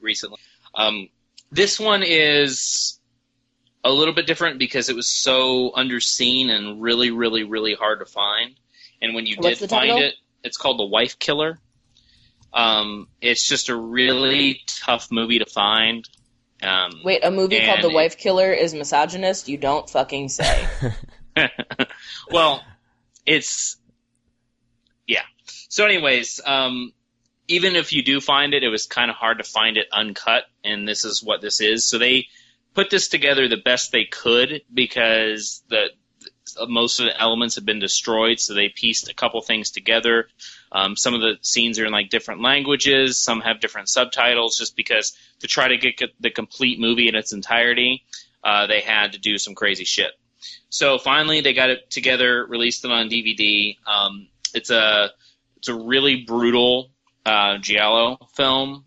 recently. This one is a little bit different because it was so underseen and really, really, really hard to find. And when you did find it, it's called The Wife Killer. It's just a really tough movie to find. Wait, a movie called The Wife Killer is misogynist? You don't fucking say. Well, it's... Yeah. So anyways, even if you do find it, it was kind of hard to find it uncut, and this is what this is. So they put this together the best they could because most of the elements have been destroyed, so they pieced a couple things together. Some of the scenes are in like different languages, some have different subtitles, just because to try to get the complete movie in its entirety, they had to do some crazy shit. So finally they got it together, released it on DVD. It's a really brutal giallo film.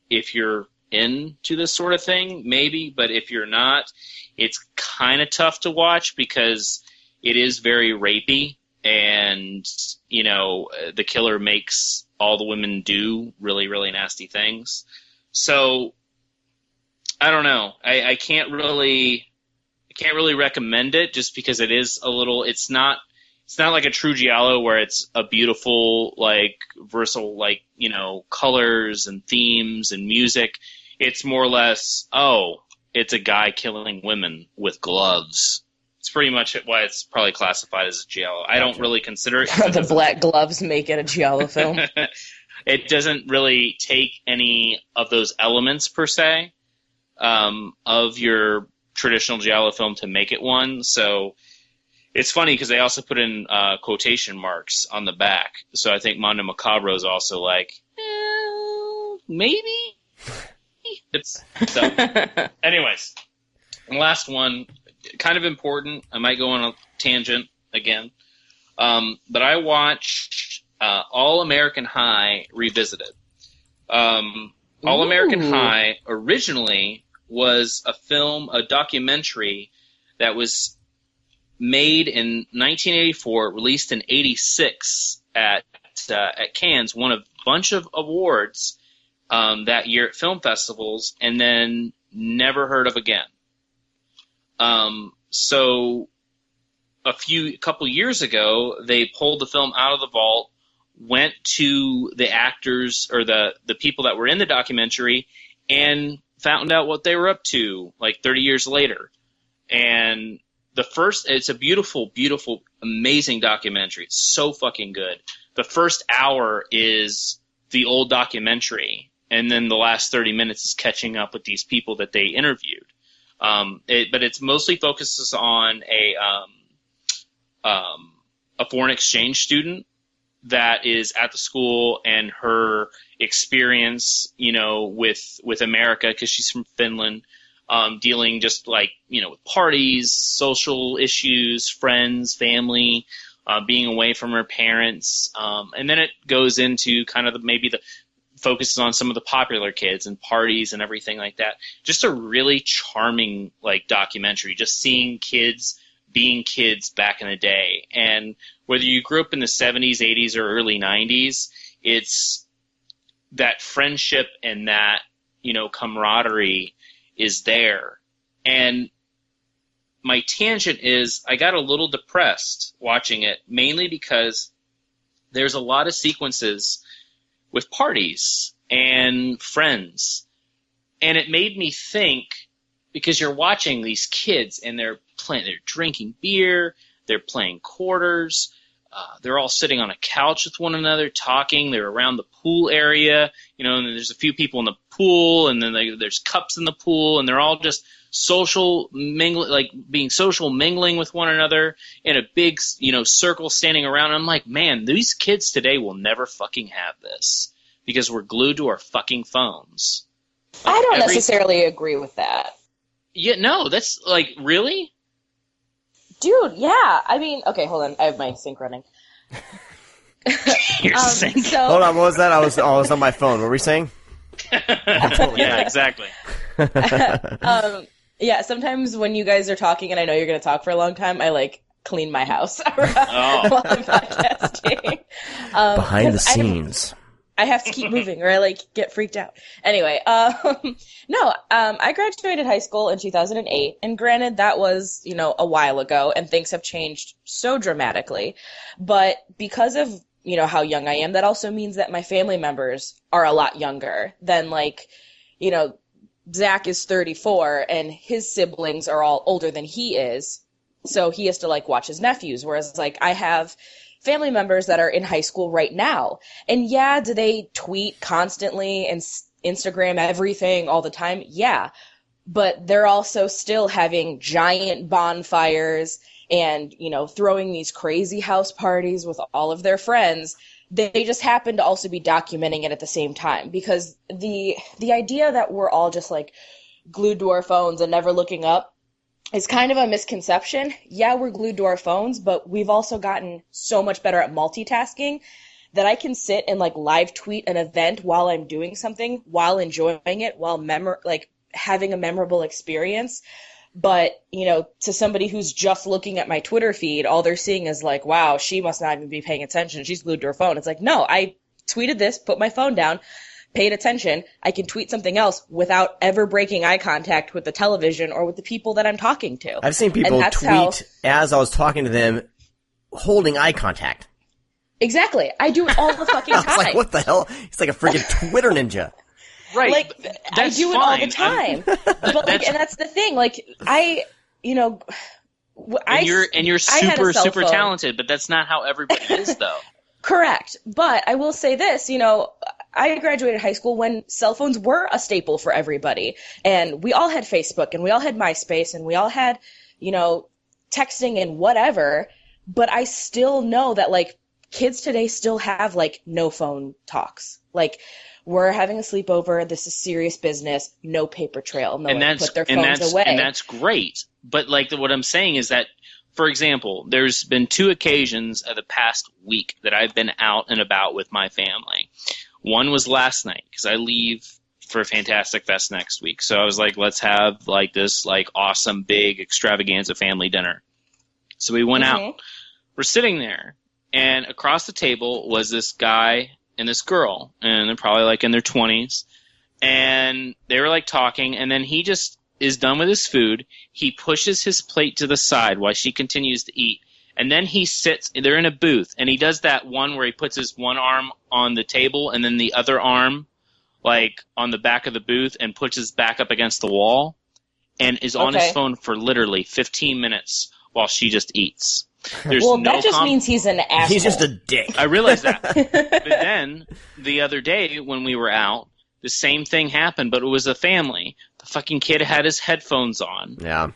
If you're into this sort of thing, maybe, but if you're not, it's kind of tough to watch because it is very rapey, and, you know, the killer makes all the women do really, really nasty things. So, I don't know. I can't really recommend it just because it is a little, it's not like a true giallo where it's a beautiful, like, versatile, like, you know, colors and themes and music. It's more or less, oh, it's a guy killing women with gloves. It's pretty much why it's probably classified as a giallo. I don't really consider it. The black gloves make it a giallo film. It doesn't really take any of those elements, per se, of your traditional giallo film to make it one. So it's funny because they also put in quotation marks on the back. So I think Mondo Macabro is also like, maybe? So, anyways, and last one, kind of important. I might go on a tangent again. But I watched All American High Revisited. All American High originally was a documentary that was made in 1984, released in 86 at Cannes, won a bunch of awards that year at film festivals, and then never heard of again. So a couple years ago, they pulled the film out of the vault, went to the actors or the people that were in the documentary, and found out what they were up to like 30 years later. And it's a beautiful, beautiful, amazing documentary. It's so fucking good. The first hour is the old documentary, and then the last 30 minutes is catching up with these people that they interviewed. But it's mostly focuses on a foreign exchange student that is at the school and her experience, you know, with America, because she's from Finland, dealing just like, you know, with parties, social issues, friends, family, being away from her parents. And then it goes into kind of maybe focuses on some of the popular kids and parties and everything like that. Just a really charming, like, documentary, just seeing kids being kids back in the day. And whether you grew up in the 70s, 80s, or early 90s, it's that friendship and that, you know, camaraderie is there. And my tangent is I got a little depressed watching it, mainly because there's a lot of sequences with parties and friends. And it made me think, because you're watching these kids and they're drinking beer, they're playing quarters, they're all sitting on a couch with one another talking, they're around the pool area, you know, and there's a few people in the pool, and then there's cups in the pool, and they're all just social mingling, like being social mingling with one another in a big, you know, circle standing around. I'm like, man, these kids today will never fucking have this because we're glued to our fucking phones. Like, I don't necessarily agree with that. Yeah, no, that's like, really? Dude, yeah. I mean, okay, hold on. I have my sync running. Your sync. So... Hold on, what was that? I was on my phone. What were we saying? Yeah, exactly. Yeah, sometimes when you guys are talking and I know you're going to talk for a long time, I, like, clean my house while I'm podcasting. Behind the scenes. I have to keep moving or I, like, get freaked out. Anyway, I graduated high school in 2008, and granted, that was, you know, a while ago, and things have changed so dramatically. But because of, you know, how young I am, that also means that my family members are a lot younger than, like, you know, Zach is 34, and his siblings are all older than he is, so he has to, like, watch his nephews, whereas, like, I have family members that are in high school right now. And yeah, do they tweet constantly and Instagram everything all the time? Yeah. But they're also still having giant bonfires and, you know, throwing these crazy house parties with all of their friends. They just happen to also be documenting it at the same time, because the idea that we're all just, like, glued to our phones and never looking up is kind of a misconception. Yeah, we're glued to our phones, but we've also gotten so much better at multitasking that I can sit and like live tweet an event while I'm doing something, while enjoying it, while having a memorable experience. But, you know, to somebody who's just looking at my Twitter feed, all they're seeing is like, wow, she must not even be paying attention. She's glued to her phone. It's like, no, I tweeted this, put my phone down, paid attention. I can tweet something else without ever breaking eye contact with the television or with the people that I'm talking to. I've seen people tweet as I was talking to them holding eye contact. Exactly. I do it all the fucking time. I was like, what the hell? He's like a freaking Twitter ninja. Right. Like, I do it all the time. But like, and that's the thing. Like, you're super talented, but that's not how everybody is, though. Correct. But I will say this, you know, I graduated high school when cell phones were a staple for everybody. And we all had Facebook and we all had MySpace and we all had, you know, texting and whatever. But I still know that, like, kids today still have, like, no phone talks. Like, we're having a sleepover. This is serious business. No paper trail. No one put their phones away. And that's great. But, like, what I'm saying is that, for example, there's been 2 occasions of the past week that I've been out and about with my family. One was last night because I leave for Fantastic Fest next week. So I was like, let's have, like, this, like, awesome, big extravaganza family dinner. So we went out. We're sitting there, and across the table was this guy and this girl, and they're probably like in their 20s, and they were like talking, and then he just is done with his food. He pushes his plate to the side while she continues to eat, and then he sits. They're in a booth, and he does that one where he puts his one arm on the table and then the other arm like on the back of the booth and puts his back up against the wall, and is on his phone for literally 15 minutes while she just eats. That just means he's an asshole. He's just a dick. I realize that. But then, the other day when we were out, the same thing happened, but it was a family. The fucking kid had his headphones on. Yeah.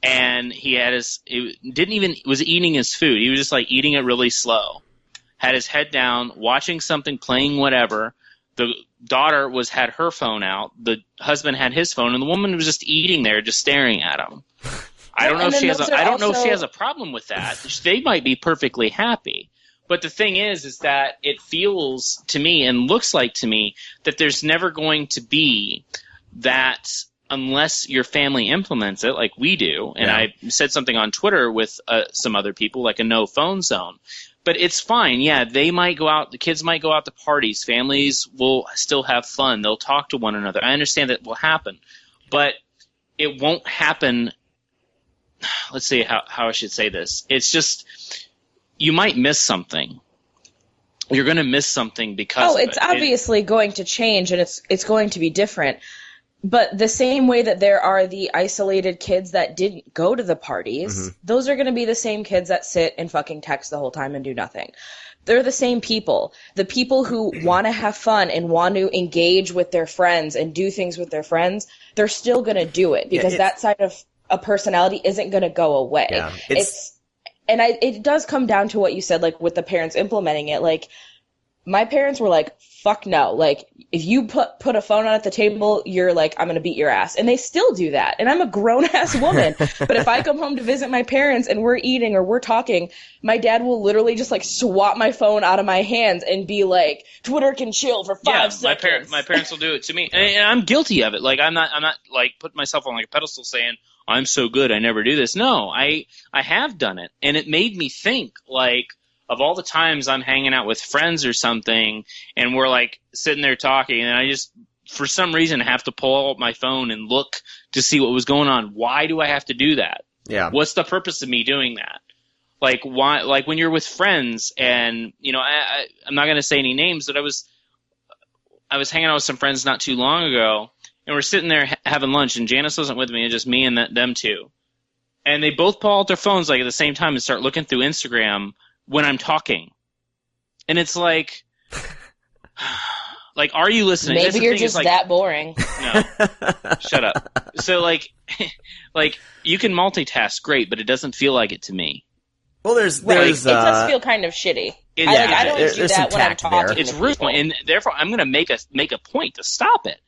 And he had was eating his food. He was just like eating it really slow. Had his head down, watching something, playing whatever. The daughter had her phone out. The husband had his phone, and the woman was just eating there, just staring at him. I don't know if she has a problem with that. They might be perfectly happy. But the thing is that it feels to me and looks like to me that there's never going to be that unless your family implements it like we do. And I said something on Twitter with some other people, like a no phone zone. But it's fine. Yeah, they might go out. The kids might go out to parties. Families will still have fun. They'll talk to one another. I understand that will happen. But it won't happen. Let's see how I should say this. It's just you might miss something. You're going to miss something because of it. It's obviously going to change, and it's going to be different. But the same way that there are the isolated kids that didn't go to the parties, those are going to be the same kids that sit and fucking text the whole time and do nothing. They're the same people. The people who want to have fun and want to engage with their friends and do things with their friends, they're still going to do it because that side of a personality isn't going to go away. Yeah, it does come down to what you said, like with the parents implementing it. Like my parents were like, fuck no. Like if you put a phone on at the table, you're like, I'm going to beat your ass. And they still do that. And I'm a grown ass woman. But if I come home to visit my parents and we're eating or we're talking, my dad will literally just like swap my phone out of my hands and be like, Twitter can chill for 5 seconds. My parents will do it to me. And I'm guilty of it. Like I'm not like putting myself on like a pedestal saying, I'm so good, I never do this. No, I have done it. And it made me think, like, of all the times I'm hanging out with friends or something, and we're, like, sitting there talking, and I just, for some reason, have to pull out my phone and look to see what was going on. Why do I have to do that? Yeah. What's the purpose of me doing that? Like, why? Like, when you're with friends, and, you know, I'm not going to say any names, but I was hanging out with some friends not too long ago, and we're sitting there having lunch, and Janice wasn't with me, and just me and them two. And they both pull out their phones like at the same time and start looking through Instagram when I'm talking. And it's like, are you listening? Maybe you're just that boring. No, shut up. So like you can multitask great, but it doesn't feel like it to me. Well, there's it does feel kind of shitty. I don't do that when I'm talking. It's rude, and therefore I'm going to make a point to stop it.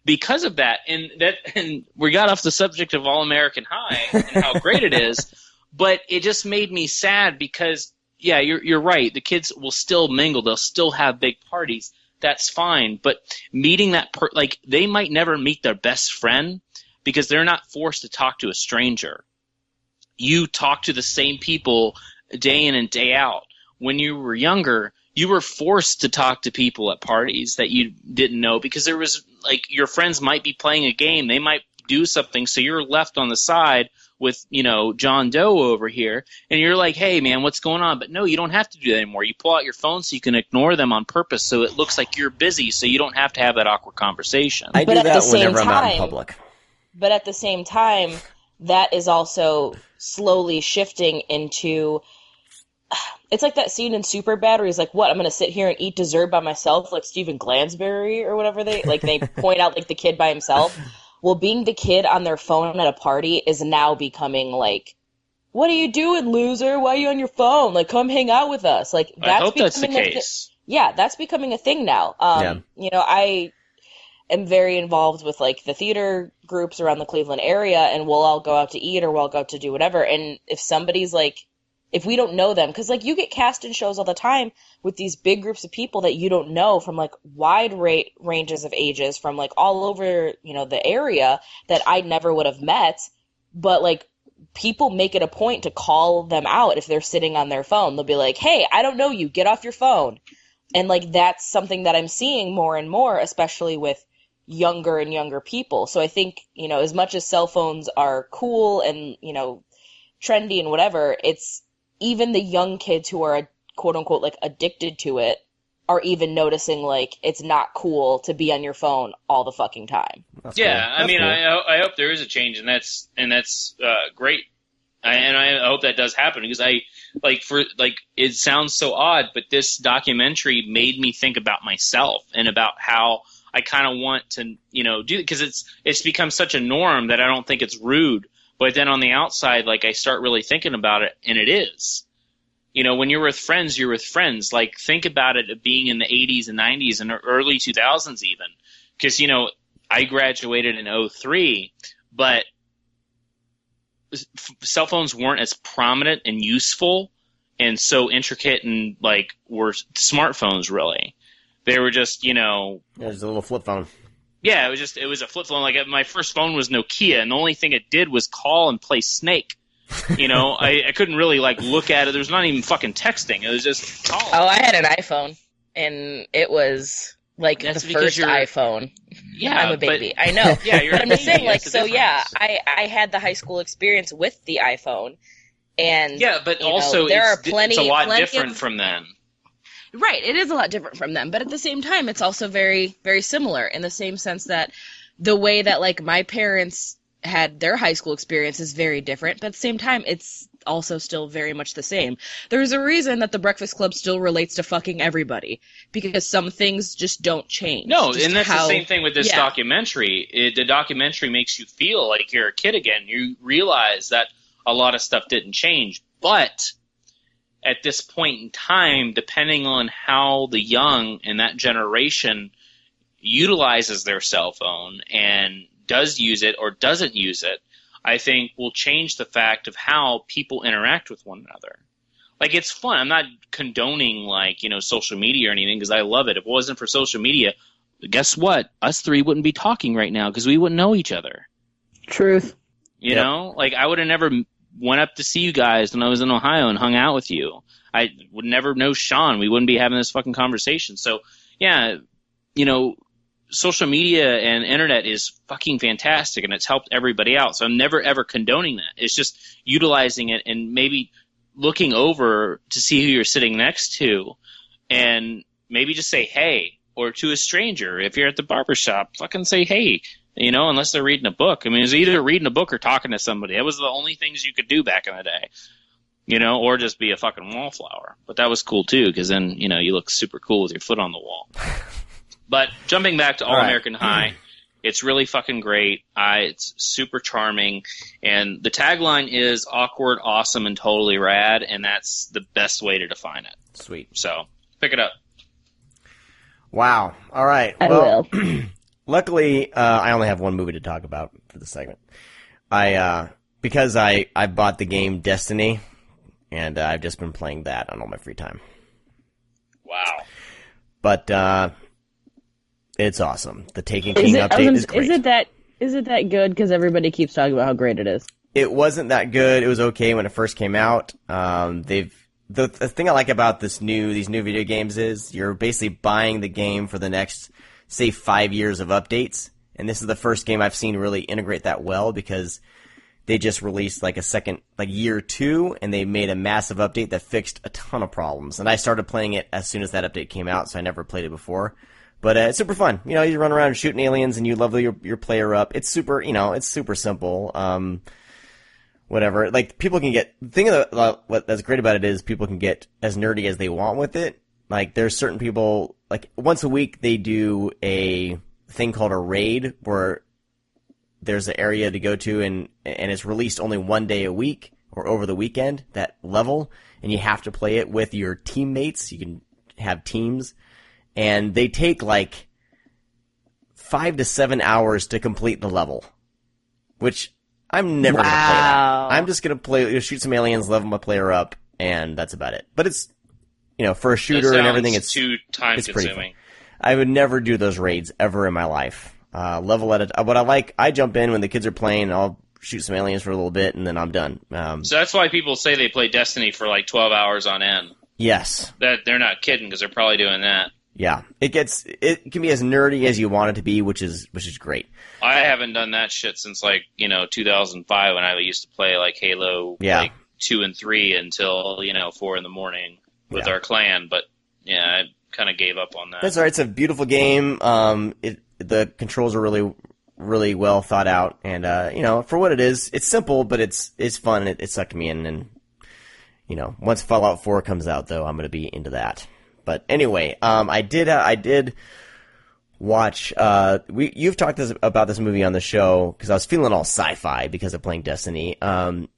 Because of that, and we got off the subject of All American High and how great it is, but it just made me sad because yeah, you're right. The kids will still mingle. They'll still have big parties. That's fine. But meeting like, they might never meet their best friend because they're not forced to talk to a stranger. You talk to the same people day in and day out. When you were younger, you were forced to talk to people at parties that you didn't know because there was, like, your friends might be playing a game. They might do something, so you're left on the side with, John Doe over here, and you're like, hey, man, what's going on? But no, you don't have to do that anymore. You pull out your phone so you can ignore them on purpose so it looks like you're busy so you don't have to have that awkward conversation. I do that whenever I'm out in public. But at the same time, that is also slowly shifting into... It's like that scene in Superbad where he's like, what, I'm going to sit here and eat dessert by myself like Stephen Glansberry or whatever they point out, like, the kid by himself. Well, being the kid on their phone at a party is now becoming like, what are you doing, loser? Why are you on your phone? Like, come hang out with us. Like, I hope that's the case. Yeah, that's becoming a thing now. I am very involved with, like, the theater groups around the Cleveland area, and we'll all go out to eat or we'll all go out to do whatever. And if somebody's like, if we don't know them, because, like, you get cast in shows all the time with these big groups of people that you don't know from, like, wide ranges of ages from, like, all over, the area that I never would have met. But, like, people make it a point to call them out if they're sitting on their phone. They'll be like, hey, I don't know you. Get off your phone. And, like, that's something that I'm seeing more and more, especially with younger and younger people. So I think, as much as cell phones are cool and, trendy and whatever, it's even the young kids who are, quote unquote, like, addicted to it are even noticing, like, it's not cool to be on your phone all the fucking time. That's cool. I hope there is a change, and that's great. I hope that does happen because it sounds so odd, but this documentary made me think about myself and about how I kind of want to, do, because it's become such a norm that I don't think it's rude. But then on the outside, like, I start really thinking about it, and it is. When you're with friends, you're with friends. Like, think about it being in the 80s and 90s and early 2000s even. Because, I graduated in 2003, but cell phones weren't as prominent and useful and so intricate and, like, were smartphones, really. They were just, Yeah, just a little flip phone. Yeah, it was a flip phone. Like, my first phone was Nokia, and the only thing it did was call and play Snake. I couldn't really, like, look at it. There was not even fucking texting. It was just call. Oh, I had an iPhone, and it was, like, the first iPhone. Yeah, I'm a baby. I know. Yeah, you're but I'm just saying, like, so yeah, I had the high school experience with the iPhone, and yeah, but also it's a lot different from then. Right, it is a lot different from them, but at the same time, it's also very, very similar in the same sense that the way that, like, my parents had their high school experience is very different, but at the same time, it's also still very much the same. There's a reason that the Breakfast Club still relates to fucking everybody, because some things just don't change. No, and that's the same thing with this documentary. The documentary makes you feel like you're a kid again. You realize that a lot of stuff didn't change, but at this point in time, depending on how the young in that generation utilizes their cell phone and does use it or doesn't use it, I think will change the fact of how people interact with one another. Like, it's fun. I'm not condoning, like, social media or anything because I love it. If it wasn't for social media, guess what? Us three wouldn't be talking right now because we wouldn't know each other. Truth. You know? Like, I would have never went up to see you guys when I was in Ohio and hung out with you. I would never know Sean. We wouldn't be having this fucking conversation. So, yeah, social media and internet is fucking fantastic, and it's helped everybody out. So I'm never, ever condoning that. It's just utilizing it and maybe looking over to see who you're sitting next to and maybe just say hey, or to a stranger. If you're at the barbershop, fucking say hey, unless they're reading a book. I mean, it was either reading a book or talking to somebody. That was the only things you could do back in the day. Or just be a fucking wallflower. But that was cool, too, because then, you look super cool with your foot on the wall. But jumping back to All American High, it's really fucking great. It's super charming. And the tagline is awkward, awesome, and totally rad, and that's the best way to define it. Sweet. So, pick it up. Wow. All right. I will. Luckily, I only have one movie to talk about for the segment. Because I bought the game Destiny and I've just been playing that on all my free time. Wow. But it's awesome. The Taken King update is great. Is it that good? Because everybody keeps talking about how great it is. It wasn't that good. It was okay when it first came out. The thing I like about these new video games is you're basically buying the game for the next, say, 5 years of updates. And this is the first game I've seen really integrate that well, because they just released like a second, like year 2, and they made a massive update that fixed a ton of problems. And I started playing it as soon as that update came out, so I never played it before. But it's super fun. You know, you run around shooting aliens and you level your player up. It's super, it's super simple. Whatever. Like, people can get, the thing that's great about it is people can get as nerdy as they want with it. Like, there's certain people, like, once a week they do a thing called a raid, where there's an area to go to and it's released only one day a week or over the weekend, that level, and you have to play it with your teammates. You can have teams. And they take like 5 to 7 hours to complete the level, which I'm never going to play that. I'm just going to shoot some aliens, level my player up, and that's about it. But it's, for a shooter and everything, it's too time consuming. I would never do those raids ever in my life. Level at it. What I jump in when the kids are playing, I'll shoot some aliens for a little bit, and then I'm done. So that's why people say they play Destiny for like 12 hours on end. Yes. That they're not kidding, because they're probably doing that. Yeah, it can be as nerdy as you want it to be, which is great. I haven't done that shit since 2005, when I used to play like Halo 2 and 3 until 4 in the morning with our clan. But yeah, I kind of gave up on that. That's all right. It's a beautiful game. The controls are really, really well thought out, and for what it is, it's simple, but it's fun. And it sucked me in, and once Fallout 4 comes out, though, I'm going to be into that. But anyway, I did watch. You've talked about this movie on the show because I was feeling all sci-fi because of playing Destiny. The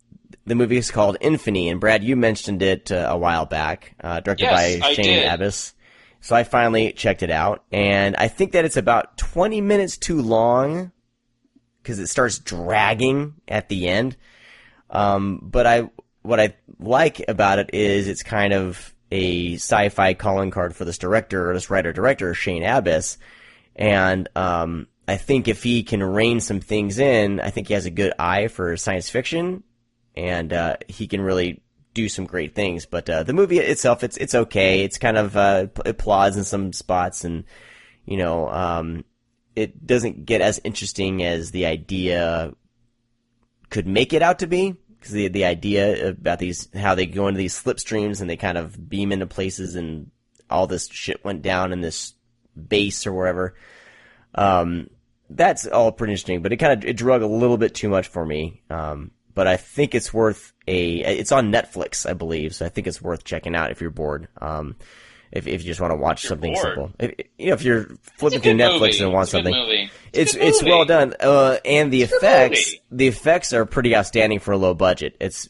movie is called Infinity, and Brad, you mentioned it a while back, directed by Shane Abbas. So I finally checked it out, and I think that it's about 20 minutes too long because it starts dragging at the end. But what I like about it is it's kind of a sci-fi calling card for this writer-director, Shane Abbas. And I think if he can rein some things in, I think he has a good eye for science fiction, and he can really do some great things. But the movie itself, it's okay. It's kind of it plods in some spots, and it doesn't get as interesting as the idea could make it out to be. Because the idea about how they go into these slipstreams and they kind of beam into places, and all this shit went down in this base or wherever. That's all pretty interesting, but it drug a little bit too much for me. But I think it's worth it's on Netflix, I believe, so I think it's worth checking out if you're bored. If you just want to watch something simple, if you're flipping through Netflix and want something, it's well done. And the effects are pretty outstanding for a low budget. It's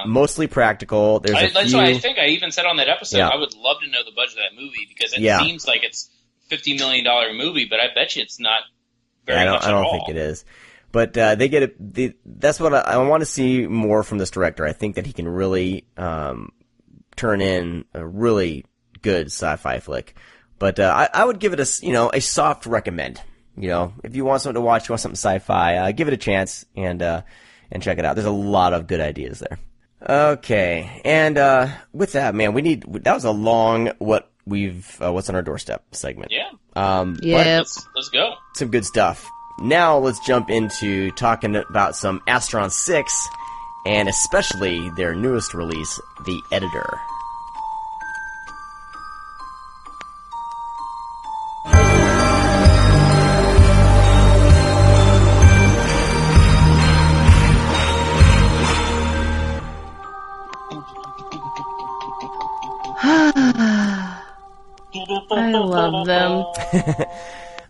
mostly practical. That's why I think I even said on that episode, I would love to know the budget of that movie, because it seems like it's $50 million movie, but I bet you it's not very much at all. I don't think it is. But they get it. That's what I want to see more from this director. I think that he can really turn in a really good sci-fi flick. But I would give it a soft recommend. If you want something to watch, you want something sci-fi, give it a chance and check it out. There's a lot of good ideas there. Okay, and with that, man, that was a long what's on our doorstep segment. Yeah. Let's go. Some good stuff. Now let's jump into talking about some Astron-6, and especially their newest release, the Editor. I love them.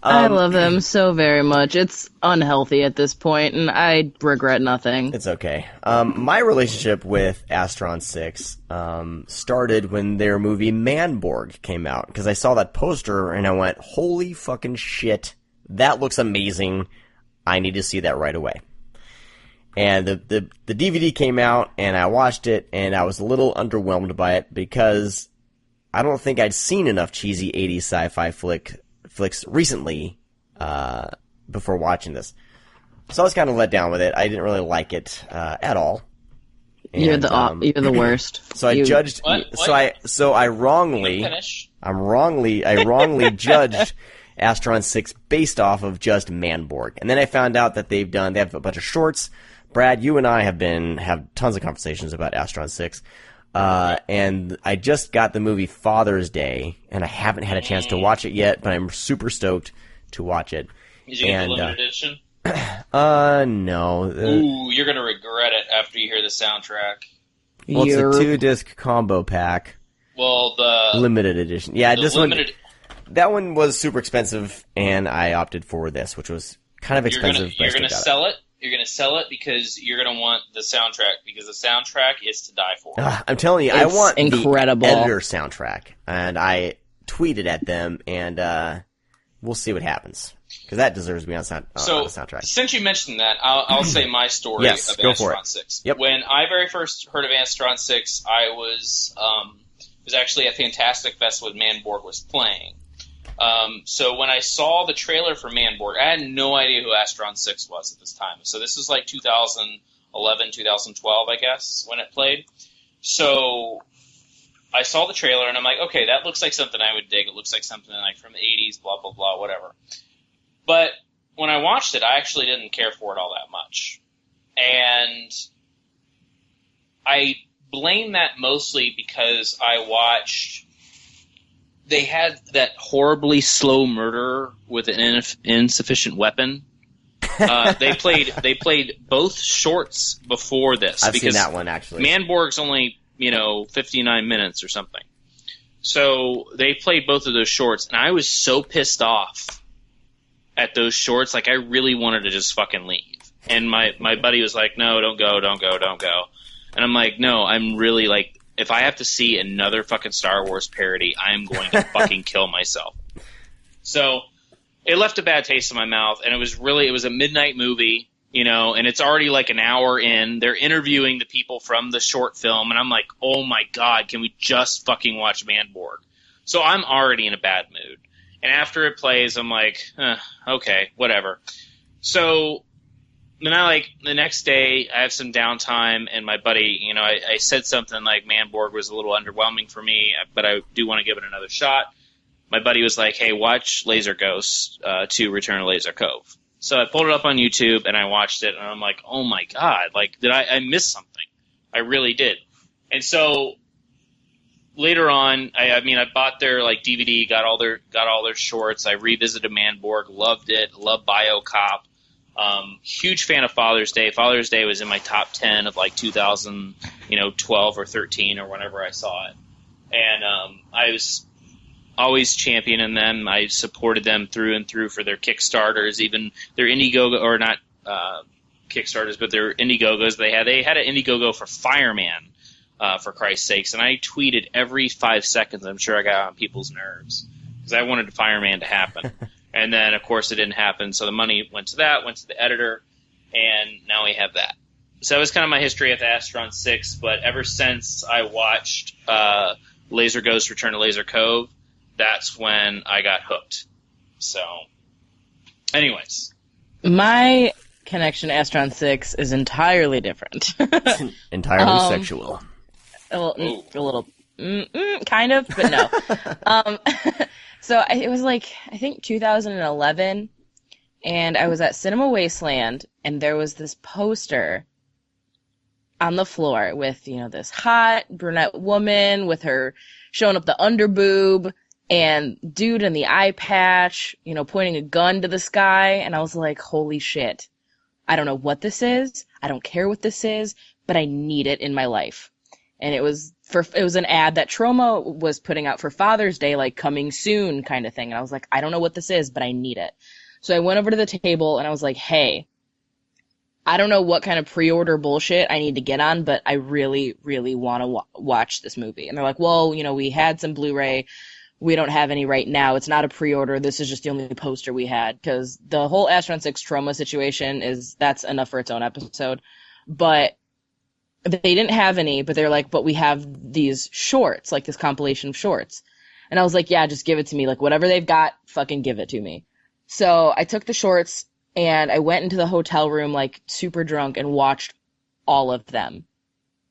I love them so very much. It's unhealthy at this point, and I regret nothing. It's okay. My relationship with Astron-6 started when their movie Manborg came out, because I saw that poster and I went, holy fucking shit, that looks amazing. I need to see that right away. And the DVD came out, and I watched it, and I was a little underwhelmed by it because I don't think I'd seen enough cheesy 80s sci-fi flicks recently before watching this. So I was kind of let down with it. I didn't really like it at all. And, you're the worst. So I judged. What? So I wrongly judged Astron-6 based off of just Manborg, and then I found out that they have a bunch of shorts. Brad, you and I have tons of conversations about Astron-6, and I just got the movie Father's Day, and I haven't had a chance to watch it yet, but I'm super stoked to watch it. Did you get the limited edition? No. Ooh, you're gonna regret it after you hear the soundtrack. Well, it's a 2-disc combo pack. Well, the limited edition. Yeah, that one was super expensive, and I opted for this, which was kind of expensive. You're gonna sell it. You're going to sell it because you're going to want the soundtrack, because the soundtrack is to die for. I'm telling you, I want incredible. The editor soundtrack. And I tweeted at them, and we'll see what happens. Because that deserves to be on the soundtrack. Since you mentioned that, I'll say my story of Astron-6. Yep. When I very first heard of Astron-6, I was it was actually a Fantastic Fest when Manborg was playing. So when I saw the trailer for Manborg, I had no idea who Astron-6 was at this time. So this is like 2011, 2012, I guess, when it played. So I saw the trailer, and I'm like, okay, that looks like something I would dig. It looks like something like from the 80s, blah, blah, blah, whatever. But when I watched it, I actually didn't care for it all that much. And I blame that mostly because I watched... They had that horribly slow murder with an insufficient weapon. They played both shorts before this. I've seen that one, actually. Manborg's only 59 minutes or something. So they played both of those shorts, and I was so pissed off at those shorts. Like, I really wanted to just fucking leave. And my buddy was like, no, don't go. And I'm like, no, I'm really like... If I have to see another fucking Star Wars parody, I'm going to fucking kill myself. So it left a bad taste in my mouth, and it was a midnight movie, and it's already like an hour in. They're interviewing the people from the short film, and I'm like, oh my God, can we just fucking watch Manborg? So I'm already in a bad mood. And after it plays, I'm like, okay, whatever. So then the next day, I have some downtime, and my buddy, I said something like Manborg was a little underwhelming for me, but I do want to give it another shot. My buddy was like, hey, watch Laser Ghost 2 Return to Laser Cove. So I pulled it up on YouTube, and I watched it, and I'm like, oh my God, like, did I miss something? I really did. And so later on, I bought their DVD, got all their shorts. I revisited Manborg, loved it, loved BioCop. Huge fan of Father's Day. Father's Day was in my top 10 of 2012 or 13 or whenever I saw it. And I was always championing them. I supported them through and through for their Kickstarters, even their Indiegogo, or not Kickstarters, but their Indiegogos. They had an Indiegogo for Fireman, for Christ's sakes. And I tweeted every 5 seconds. I'm sure I got on people's nerves because I wanted Fireman to happen. And then, of course, it didn't happen, so the money went to the editor, and now we have that. So that was kind of my history with Astron-6, but ever since I watched Laser Ghost Return to Laser Cove, that's when I got hooked. So, anyways. My connection to Astron-6 is entirely different. Entirely sexual. A little, kind of, but no. So it was I think 2011, and I was at Cinema Wasteland, and there was this poster on the floor with, this hot brunette woman with her showing up the underboob, and dude in the eye patch, pointing a gun to the sky, and I was like, holy shit. I don't know what this is. I don't care what this is, but I need it in my life. And it was an ad that Troma was putting out for Father's Day, coming soon kind of thing. And I was like, I don't know what this is, but I need it. So I went over to the table and I was like, hey, I don't know what kind of pre-order bullshit I need to get on, but I really, really want to watch this movie. And they're like, well, we had some Blu-ray we don't have any right now. It's not a pre-order. This is just the only poster we had, because the whole Astron-6 trauma situation that's enough for its own episode. But they didn't have any, but they're like, but we have these shorts, like this compilation of shorts. And I was like, yeah, just give it to me. Like, whatever they've got, fucking give it to me. So I took the shorts and I went into the hotel room, like, super drunk, and watched all of them.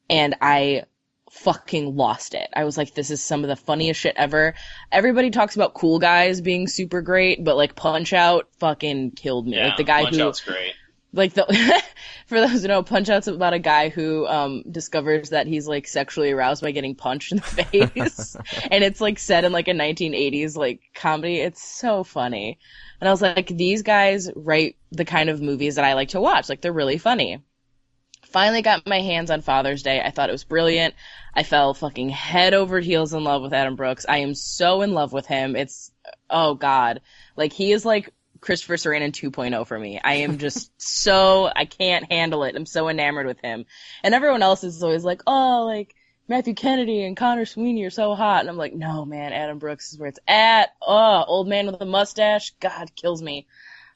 And I fucking lost it. I was like, this is some of the funniest shit ever. Everybody talks about Cool Guys being super great, but, like, Punch-Out fucking killed me. Yeah, like, the guy Punch-Out's great. Like, for those who know, Punch-Out's about a guy who discovers that he's, like, sexually aroused by getting punched in the face. And it's, like, set in, like, a 1980s, like, comedy. It's so funny. And I was like, these guys write the kind of movies that I like to watch. Like, they're really funny. Finally got my hands on Father's Day. I thought it was brilliant. I fell fucking head over heels in love with Adam Brooks. I am so in love with him. It's, oh, God. Like, he is, like, Christopher Sarandon 2.0 for me. I am just I can't handle it. I'm so enamored with him. And everyone else is always like, oh, like, Matthew Kennedy and Connor Sweeney are so hot. And I'm like, no, man, Adam Brooks is where it's at. Oh, old man with a mustache. God, kills me.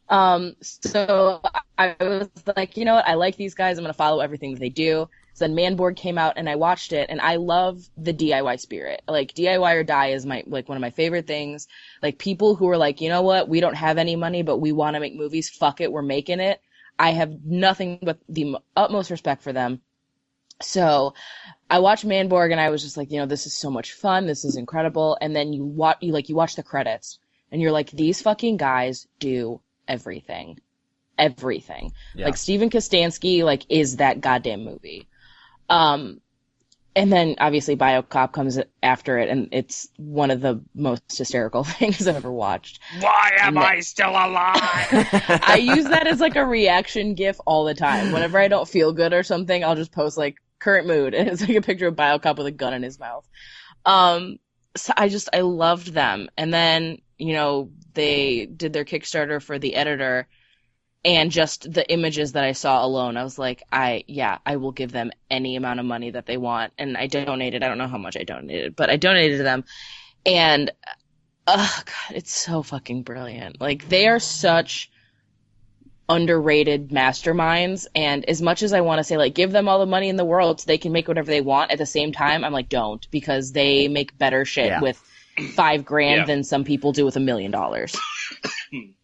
So I was like, you know what? I like these guys. I'm going to follow everything that they do. So then Manborg came out and I watched it, and I love the DIY spirit. Like, DIY or die is one of my favorite things. Like, people who are like, you know what? We don't have any money, but we want to make movies. Fuck it. We're making it. I have nothing but the utmost respect for them. So I watched Manborg and I was just like, you know, this is so much fun. This is incredible. And then you watch the credits and you're like, these fucking guys do everything. Everything. Yeah. Like, Steven Kostanski, like, is that goddamn movie. And then obviously BioCop comes after it, and it's one of the most hysterical things I've ever watched. Why am I still alive? I use that as like a reaction gif all the time. Whenever I don't feel good or something, I'll just post like current mood, and it's like a picture of BioCop with a gun in his mouth. So I loved them. And then, you know, they did their Kickstarter for the editor. And just the images that I saw alone, I was like, I will give them any amount of money that they want. And I donated. I don't know how much I donated, but I donated to them. And, oh, God, it's so fucking brilliant. Like, they are such underrated masterminds. And as much as I want to say, like, give them all the money in the world so they can make whatever they want, at the same time, I'm like, don't. Because they make better shit with $5,000 than some people do with $1 million. You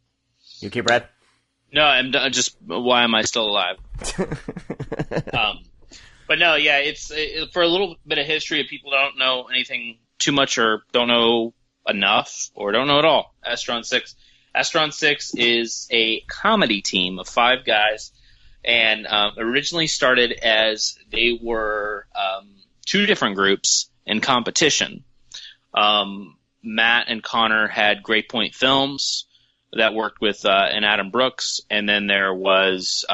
okay, Brad? No, I'm just, why am I still alive? But no, yeah, it's for a little bit of history, if people don't know anything too much or don't know enough or don't know at all. Astron-6. Astron-6 is a comedy team of 5 guys, and originally started as they were 2 different groups in competition. Matt and Connor had Great Point Films that worked with an Adam Brooks, and then there was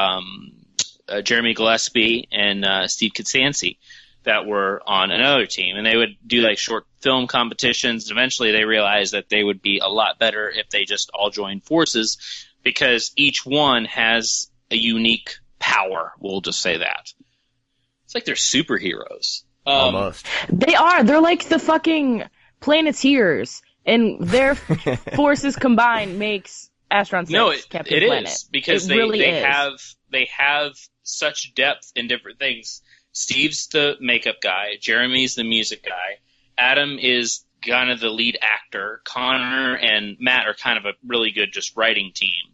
Jeremy Gillespie and Steve Kostanski that were on another team, and they would do like short film competitions. And eventually, they realized that they would be a lot better if they just all joined forces, because each one has a unique power. We'll just say that it's like they're superheroes. Almost. They are. They're like the fucking Planeteers. And their forces combined makes Astron-6 Captain Planet. Is, because they have such depth in different things. Steve's the makeup guy, Jeremy's the music guy, Adam is kind of the lead actor, Connor and Matt are kind of a really good just writing team.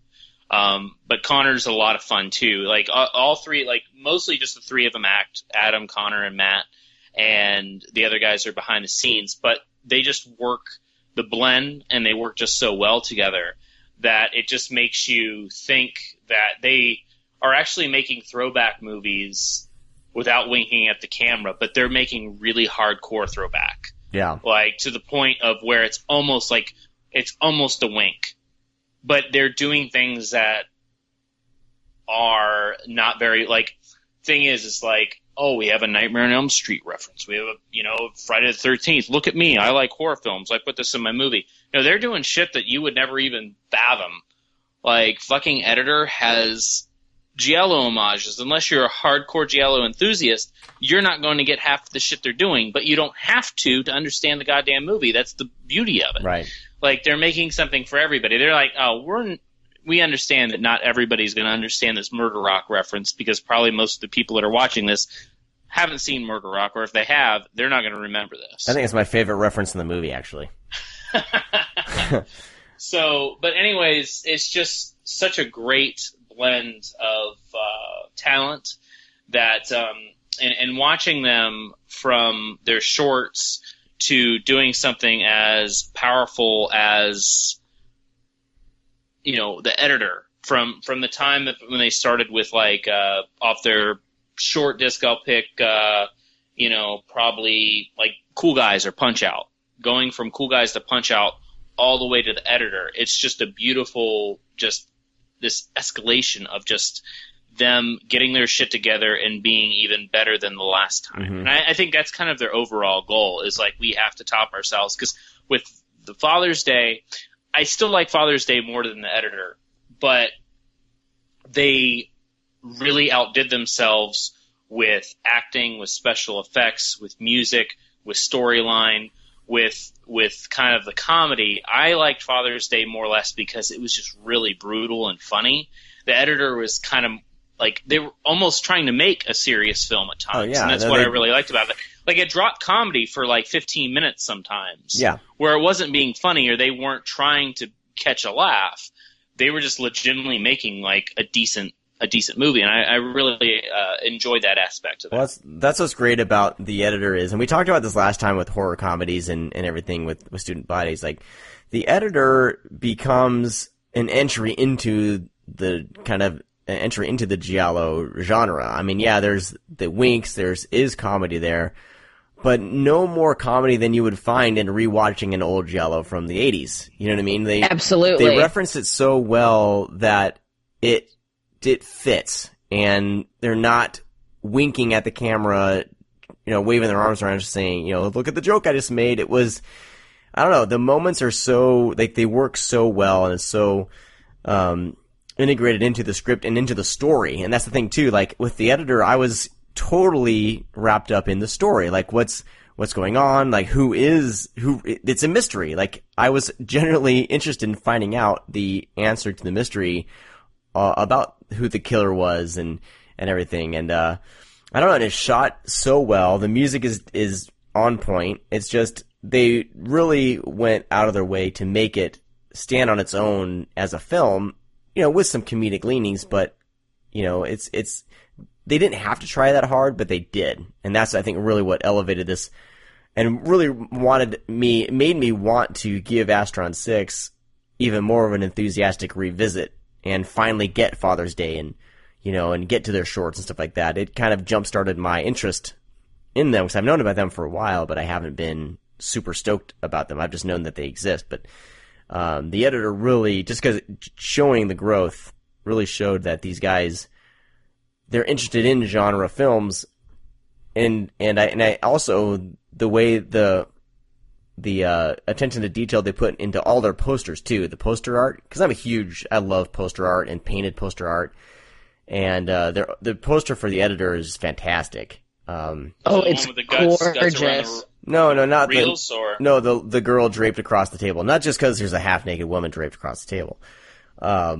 But Connor's a lot of fun too. Like all 3, like mostly just the 3 of them act, Adam, Connor, and Matt, and the other guys are behind the scenes, but they just work the blend, and they work just so well together that it just makes you think that they are actually making throwback movies without winking at the camera, but they're making really hardcore throwback. Yeah. Like, to the point of where it's almost a wink. But they're doing things that are not very, like, thing is, it's like, oh, we have a Nightmare on Elm Street reference. We have a, Friday the 13th. Look at me. I like horror films. I put this in my movie. They're doing shit that you would never even fathom. Like, fucking editor has Giallo homages, unless you're a hardcore Giallo enthusiast, you're not going to get half the shit they're doing, but you don't have to understand the goddamn movie. That's the beauty of it. Right. Like, they're making something for everybody. They're like, oh, we understand that not everybody's going to understand this Murder Rock reference, because probably most of the people that are watching this haven't seen Murder Rock, or if they have, they're not going to remember this. I think it's my favorite reference in the movie, actually. So, but anyways, it's just such a great blend of talent that, and watching them from their shorts to doing something as powerful as, the editor from the time that when they started with like off their short disc, I'll pick probably like Cool Guys or Punch Out. Going from Cool Guys to Punch Out all the way to the editor, it's just a beautiful, just this escalation of just them getting their shit together and being even better than the last time. Mm-hmm. And I think that's kind of their overall goal, is like, we have to top ourselves, because with the Father's Day, I still like Father's Day more than the editor, but they really outdid themselves with acting, with special effects, with music, with storyline, with kind of the comedy. I liked Father's Day more or less because it was just really brutal and funny. The editor was kind of like, they were almost trying to make a serious film at times. Oh, yeah. And that's what I really liked about it. Like, it dropped comedy for like 15 minutes sometimes. Yeah. Where it wasn't being funny, or they weren't trying to catch a laugh. They were just legitimately making like a decent movie, and I really enjoyed that aspect of it. Well, that's what's great about the editor is, and we talked about this last time with horror comedies and everything with Student Bodies, like, the editor becomes an entry into the Giallo genre. I mean, yeah, there's the winks, is comedy there, but no more comedy than you would find in rewatching an old Giallo from the 80s. You know what I mean? Absolutely. They reference it so well that it fits, and they're not winking at the camera, waving their arms around, just saying, look at the joke I just made. It was, I don't know, the moments are so, like, they work so well, and it's so integrated into the script and into the story. And that's the thing too, like, with the editor, I was totally wrapped up in the story, like, what's going on, like, who it's a mystery. Like, I was generally interested in finding out the answer to the mystery about who the killer was and everything. And I don't know, and it's shot so well. The music is on point. It's just, they really went out of their way to make it stand on its own as a film, with some comedic leanings, but it's they didn't have to try that hard, but they did. And that's, I think, really what elevated this, and really made me want to give Astron-6 even more of an enthusiastic revisit, and finally get Father's Day and get to their shorts and stuff like that. It kind of jump-started my interest in them, because I've known about them for a while, but I haven't been super stoked about them. I've just known that they exist. But the editor really, just because showing the growth, really showed that these guys, they're interested in genre films, and I also, the way the attention to detail they put into all their posters too, the poster art, because I love poster art and painted poster art, and the poster for the editor is fantastic. It's gorgeous. No, not reels, the girl draped across the table. Not just because there's a half naked woman draped across the table. But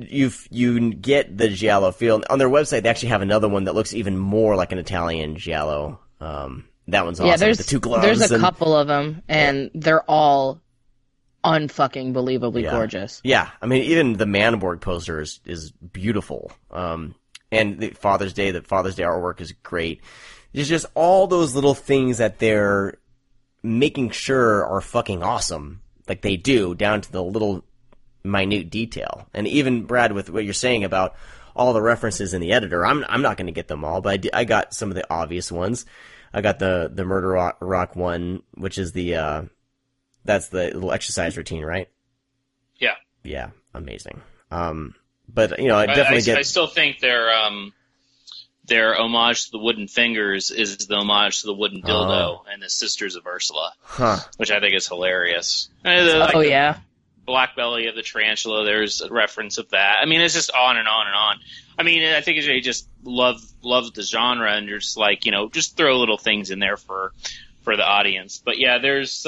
you get the Giallo feel. On their website, they actually have another one that looks even more like an Italian Giallo. That one's awesome. Yeah, there's the two gloves. There's a couple of them, and they're all unfucking believably gorgeous. Yeah, I mean, even the Manborg poster is beautiful. And the Father's Day artwork is great. There's just all those little things that they're making sure are fucking awesome, like they do, down to the little minute detail. And even, Brad, with what you're saying about all the references in the editor, I'm not going to get them all, but I got some of the obvious ones. I got the Murder Rock one, which is that's the little exercise routine, right? Yeah. Yeah, amazing. But I definitely I still think their homage to the wooden fingers is the homage to the wooden dildo and the Sisters of Ursula, which I think is hilarious. Yeah. black belly of the tarantula. There's a reference of that. I mean, it's just on and on and on. I mean, I think they just love the genre, and you're just like, just throw little things in there for the audience. But yeah, there's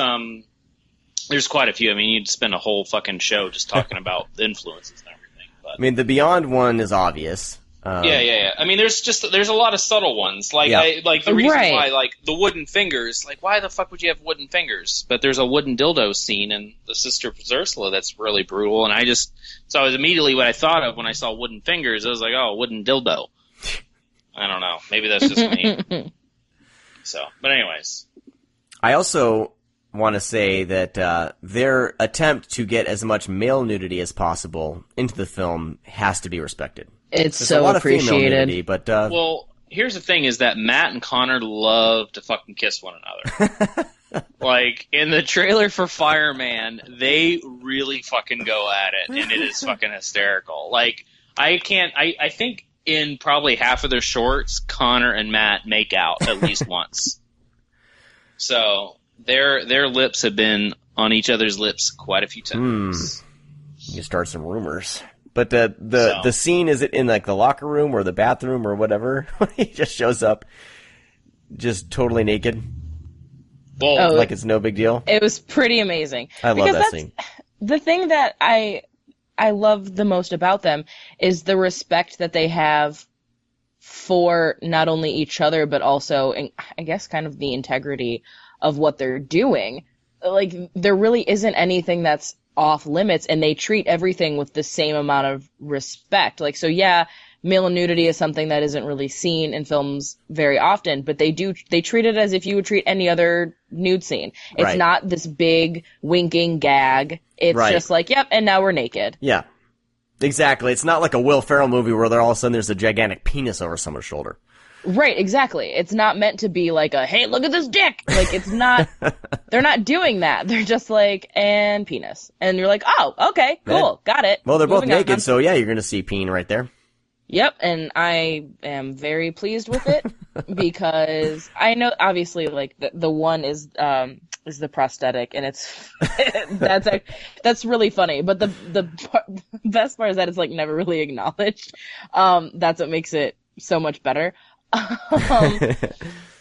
quite a few. I mean, you'd spend a whole fucking show just talking about the influences and everything. But I mean, the Beyond one is obvious. Yeah. I mean, there's a lot of subtle ones. Like, the reason why, like, the wooden fingers. Like, why the fuck would you have wooden fingers? But there's a wooden dildo scene in The Sister of Ursula that's really brutal, and so I was immediately what I thought of when I saw wooden fingers. I was like, oh, wooden dildo. I don't know. Maybe that's just me. So, but anyways. I also want to say that their attempt to get as much male nudity as possible into the film has to be respected. It's There's so a lot appreciated. Of female nudity, but well, here's the thing: is that Matt and Connor love to fucking kiss one another. Like in the trailer for Fireman, they really fucking go at it, and it is fucking hysterical. Like I think in probably half of their shorts, Connor and Matt make out at least once. So their lips have been on each other's lips quite a few times. You start some rumors. But the scene, is it in like the locker room or the bathroom or whatever? He just shows up just totally naked. Well, like it's no big deal. It was pretty amazing. I love that scene. The thing that I love the most about them is the respect that they have for not only each other, but also, I guess, kind of the integrity of what they're doing. Like, there really isn't anything that's off limits, and they treat everything with the same amount of respect. Like, so yeah, male nudity is something that isn't really seen in films very often, but they treat it as if you would treat any other nude scene. It's not this big winking gag. It's just like, yep, and now we're naked. Yeah. Exactly. It's not like a Will Ferrell movie where all of a sudden there's a gigantic penis over someone's shoulder. Right, exactly. It's not meant to be like a, hey, look at this dick! Like, it's not, they're not doing that. They're just like, and penis. And you're like, oh, okay, cool, got it. Well, they're both naked, so yeah, you're gonna see peen right there. Yep, and I am very pleased with it, because I know, obviously, like, the one is the prosthetic, and it's, that's really funny, but the best part is that it's, like, never really acknowledged. That's what makes it so much better.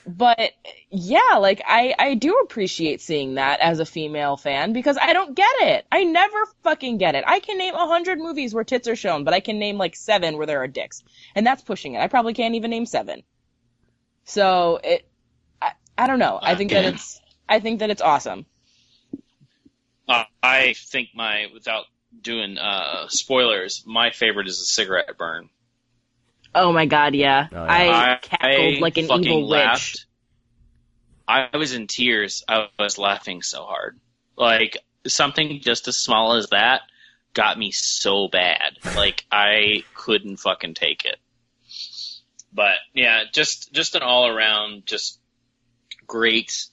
But yeah, like I do appreciate seeing that as a female fan, because I don't get it. I never fucking get it. I can name 100 movies where tits are shown, but I can name like 7 where there are dicks, and that's pushing it. I probably can't even name 7. So I don't know. I think that it's awesome. I think without doing spoilers, my favorite is a cigarette burn. Oh my god, yeah. Oh, yeah. I cackled like an evil witch. I was in tears. I was laughing so hard. Like, something just as small as that got me so bad. Like, I couldn't fucking take it. But, yeah, just an all-around, just great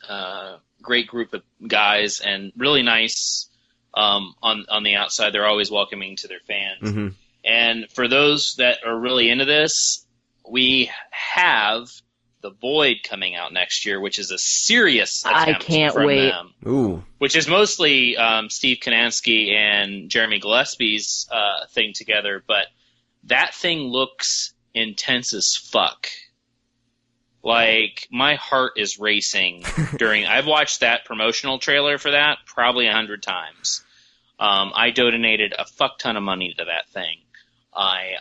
group of guys, and really nice on the outside. They're always welcoming to their fans. Mm-hmm. And for those that are really into this, we have The Void coming out next year, which is a serious attempt I can't from wait. them. Ooh. Which is mostly Steve Kanansky and Jeremy Gillespie's thing together, but that thing looks intense as fuck. Like, my heart is racing I've watched that promotional trailer for that probably 100 times. I donated a fuck ton of money to that thing. I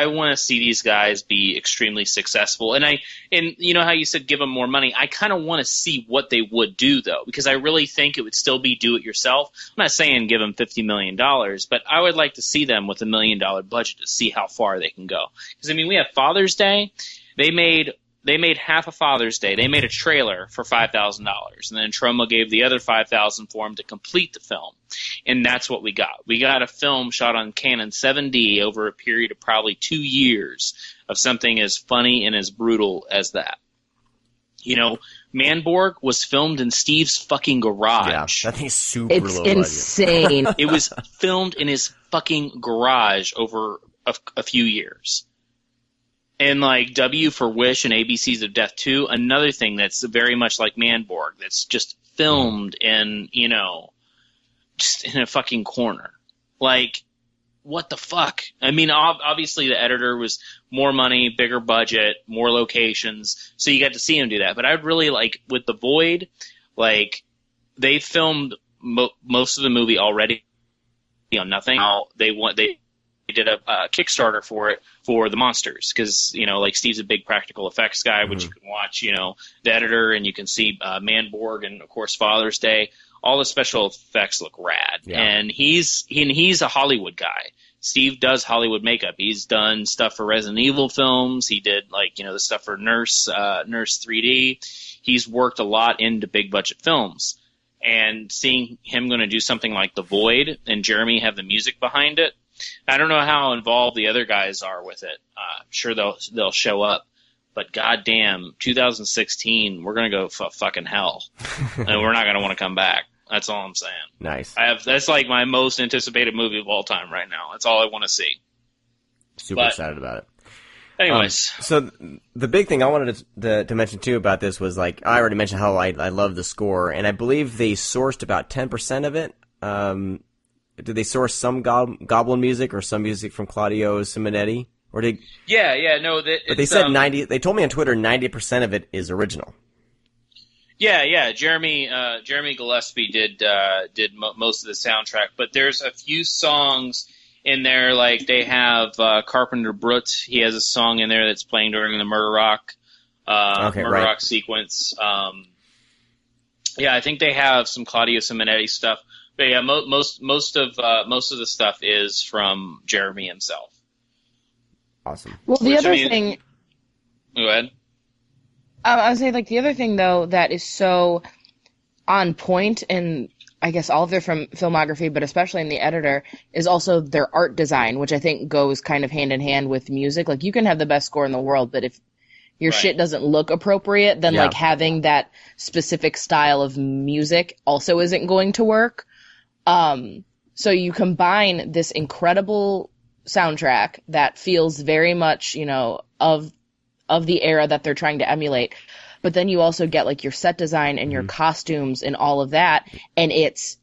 want to see these guys be extremely successful, and you know how you said give them more money. I kind of want to see what they would do, though, because I really think it would still be do it yourself. I'm not saying give them $50 million, but I would like to see them with $1 million budget to see how far they can go. Because I mean, we have Father's Day. They made half of Father's Day. They made a trailer for $5,000, and then Troma gave the other $5,000 for them to complete the film. And that's what we got. We got a film shot on Canon 7D over a period of probably 2 years of something as funny and as brutal as that. You know, Manborg was filmed in Steve's fucking garage. Yeah, that thing's super It's low insane. It was filmed in his fucking garage over a few years. And like W for Wish and ABCs of Death 2, another thing that's very much like Manborg, that's just filmed in, you know, just in a fucking corner. Like, what the fuck? I mean, obviously the editor was more money, bigger budget, more locations, so you got to see him do that. But I'd really like, with The Void, like, they filmed most of the movie already on nothing. Now they did a Kickstarter for it for the monsters, because, you know, like, Steve's a big practical effects guy, which you can watch, you know, the editor, and you can see Manborg and, of course, Father's Day. All the special effects look rad, and he's a Hollywood guy. Steve does Hollywood makeup. He's done stuff for Resident Evil films. He did, like, you know, the stuff for Nurse 3D. He's worked a lot into big budget films, and seeing him going to do something like The Void and Jeremy have the music behind it, I don't know how involved the other guys are with it. I'm sure they'll show up. But goddamn, 2016, we're gonna go fucking hell, and we're not gonna want to come back. That's all I'm saying. Nice. That's like my most anticipated movie of all time right now. That's all I want to see. Super excited about it. Anyways, so the big thing I wanted to mention too about this was, like, I already mentioned how I love the score, and I believe they sourced about 10% of it. Did they source some Goblin music or some music from Claudio Simonetti? Or did? No. But they said 90. They told me on Twitter 90% of it is original. Yeah. Jeremy Gillespie did most of the soundtrack, but there's a few songs in there, like they have Carpenter Brut. He has a song in there that's playing during the Murder Rock Rock sequence. I think they have some Claudio Simonetti stuff. But yeah, most of the stuff is from Jeremy himself. Awesome. Well, the other thing. Go ahead. I would say, like, the other thing, though, that is so on point in, I guess, all of their filmography, but especially in the editor, is also their art design, which I think goes kind of hand in hand with music. Like, you can have the best score in the world, but if your shit doesn't look appropriate, then, like, having that specific style of music also isn't going to work. So you combine this incredible soundtrack that feels very much, you know, of the era that they're trying to emulate, but then you also get, like, your set design and your costumes and all of that, and it's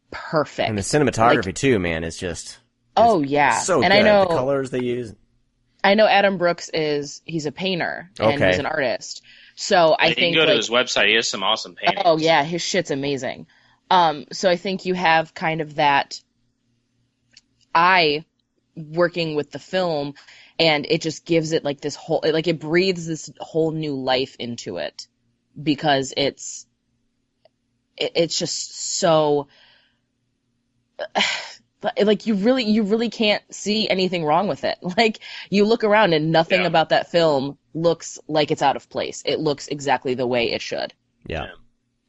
perfect. And the cinematography, like, too, man, is just so and good. I know the colors they use. I know Adam Brooks he's a painter and he's an artist, so I think, you can go to like, his website. He has some awesome paintings. Oh yeah, his shit's amazing. So I think you have kind of that eye working with the film, and it just gives it, like, this whole, like, it breathes this whole new life into it, because it's just so, like, you really can't see anything wrong with it. Like, you look around and nothing about that film looks like it's out of place. It looks exactly the way it should. Yeah.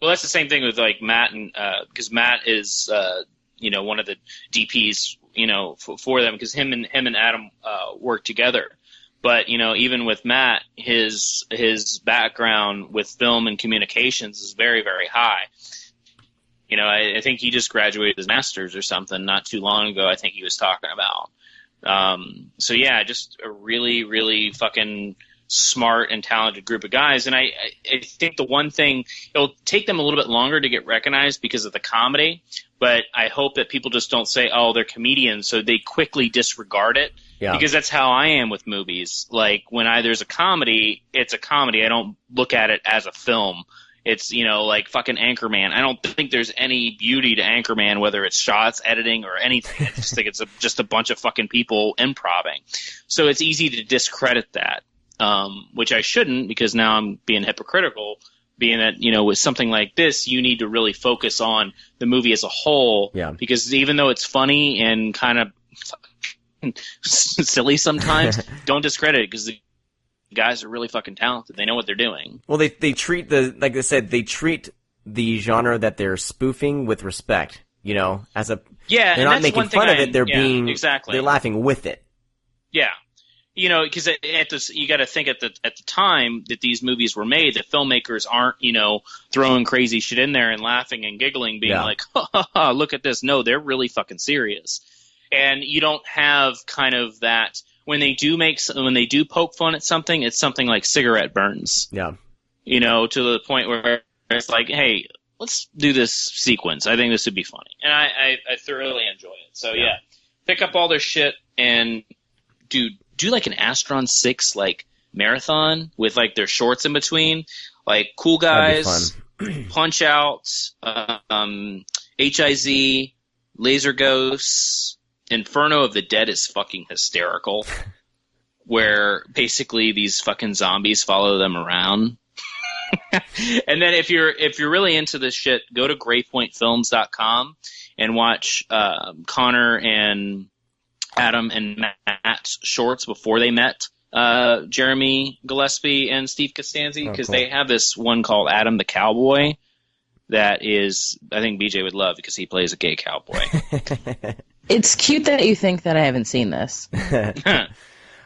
Well, that's the same thing with, like, Matt, and because Matt is you know, one of the DPs, you know, for them, because him and Adam work together. But, you know, even with Matt, his background with film and communications is very, very high. You know, I think he just graduated his master's or something not too long ago. I think he was talking about. So yeah, just a really, really fucking smart and talented group of guys. And I think the one thing, it'll take them a little bit longer to get recognized because of the comedy, but I hope that people just don't say, oh, they're comedians, so they quickly disregard it. Yeah. Because that's how I am with movies. Like, when there's a comedy, it's a comedy. I don't look at it as a film. It's, you know, like fucking Anchorman. I don't think there's any beauty to Anchorman, whether it's shots, editing, or anything. I just think it's just a bunch of fucking people improvising. So it's easy to discredit that. Which I shouldn't, because now I'm being hypocritical, being that, you know, with something like this, you need to really focus on the movie as a whole. Yeah. Because even though it's funny and kind of silly sometimes, don't discredit it, because the guys are really fucking talented. They know what they're doing. Well, they treat like I said, they treat the genre that they're spoofing with respect, you know, as a, they're not making fun of it, they're they're laughing with it. Yeah. You know, because you got to think at the time that these movies were made, the filmmakers aren't, you know, throwing crazy shit in there and laughing and giggling, being like, ha, ha, ha, look at this. No, they're really fucking serious. And you don't have kind of that when they do poke fun at something, it's something like cigarette burns. Yeah. You know, to the point where it's like, hey, let's do this sequence. I think this would be funny. And I thoroughly enjoy it. So yeah, pick up all their shit and do like an Astron-6 like marathon with like their shorts in between, like Cool Guys, Punch Out, HIZ, Laser Ghosts, Inferno of the Dead is fucking hysterical, where basically these fucking zombies follow them around. And then if you're really into this shit, go to graypointfilms.com and watch Connor and Adam and Matt's shorts before they met Jeremy Gillespie and Steve Costanzi, because they have this one called Adam the Cowboy that is, I think BJ would love because he plays a gay cowboy. It's cute that you think that I haven't seen this. My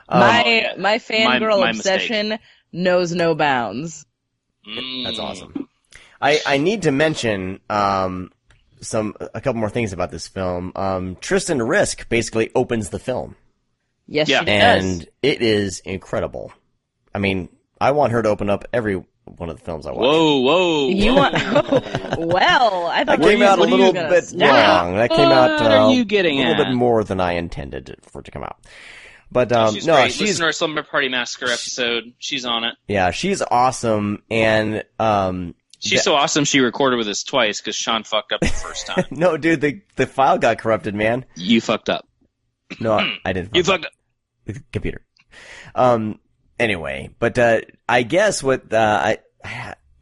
fangirl obsession knows no bounds. That's awesome. I need to mention a couple more things about this film. Tristan Risk basically opens the film. Yes, she does. And it is incredible. I mean, I want her to open up every one of the films I watch. Whoa. You want? Well, I thought that came out a little bit long. That came out a little bit more than I intended for it to come out. But she's great. Listen to our Slumber Party Massacre episode. She's on it. Yeah, she's awesome, and she's so awesome. She recorded with us twice because Sean fucked up the first time. No, dude, the file got corrupted, man. You fucked up. No, I didn't. You fucked up the computer. Anyway, but I guess what I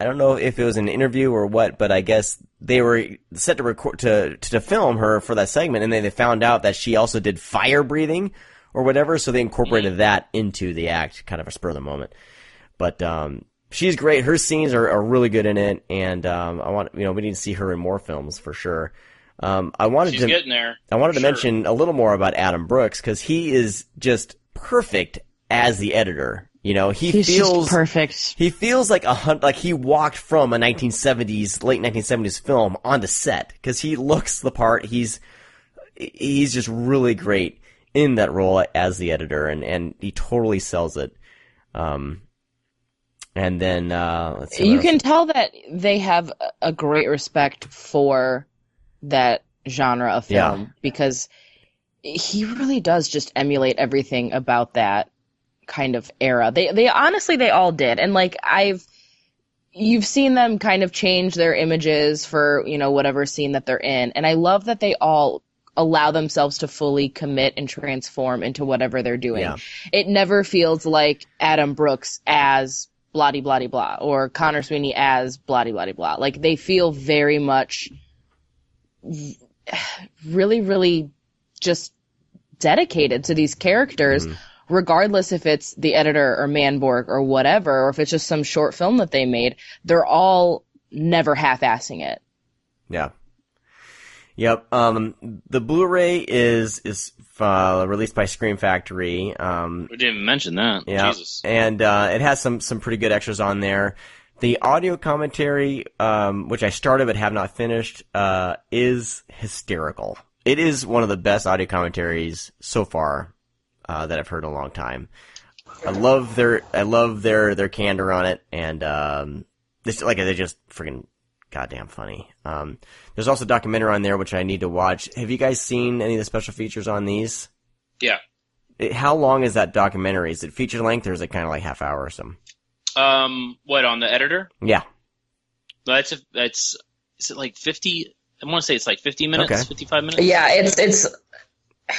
don't know if it was an interview or what, but I guess they were set to record to film her for that segment, and then they found out that she also did fire breathing or whatever, so they incorporated that into the act, kind of a spur of the moment. But she's great. Her scenes are really good in it, and we need to see her in more films for sure. She's getting there. I wanted to mention a little more about Adam Brooks because he is just perfect as the editor. You know, he's just perfect. He feels like he walked from a late 1970s film onto set because he looks the part. He's just really great in that role as the editor, and he totally sells it. And then let's see, you can tell that they have a great respect for that genre of film because he really does just emulate everything about that kind of era. They honestly, they all did. And like you've seen them kind of change their images for, whatever scene that they're in. And I love that they all allow themselves to fully commit and transform into whatever they're doing. Yeah. It never feels like Adam Brooks as blah blah blah or Connor Sweeney as blah blah blah. Like they feel very much really, really just dedicated to these characters, regardless if it's the editor or Manborg or whatever, or if it's just some short film that they made. They're all never half-assing it. Yeah. Yep. The Blu-ray is released by Scream Factory. We didn't even mention that. Yeah. Jesus. And it has some pretty good extras on there. The audio commentary, which I started but have not finished, is hysterical. It is one of the best audio commentaries so far that I've heard in a long time. I love their candor on it, and they're just freaking goddamn funny. There's also a documentary on there which I need to watch. Have you guys seen any of the special features on these? Yeah. How long is that documentary? Is it feature length or is it kind of like half hour or something? What, on the editor? Yeah. Is it like 50? I want to say it's like 50 minutes, okay. 55 minutes. Yeah, it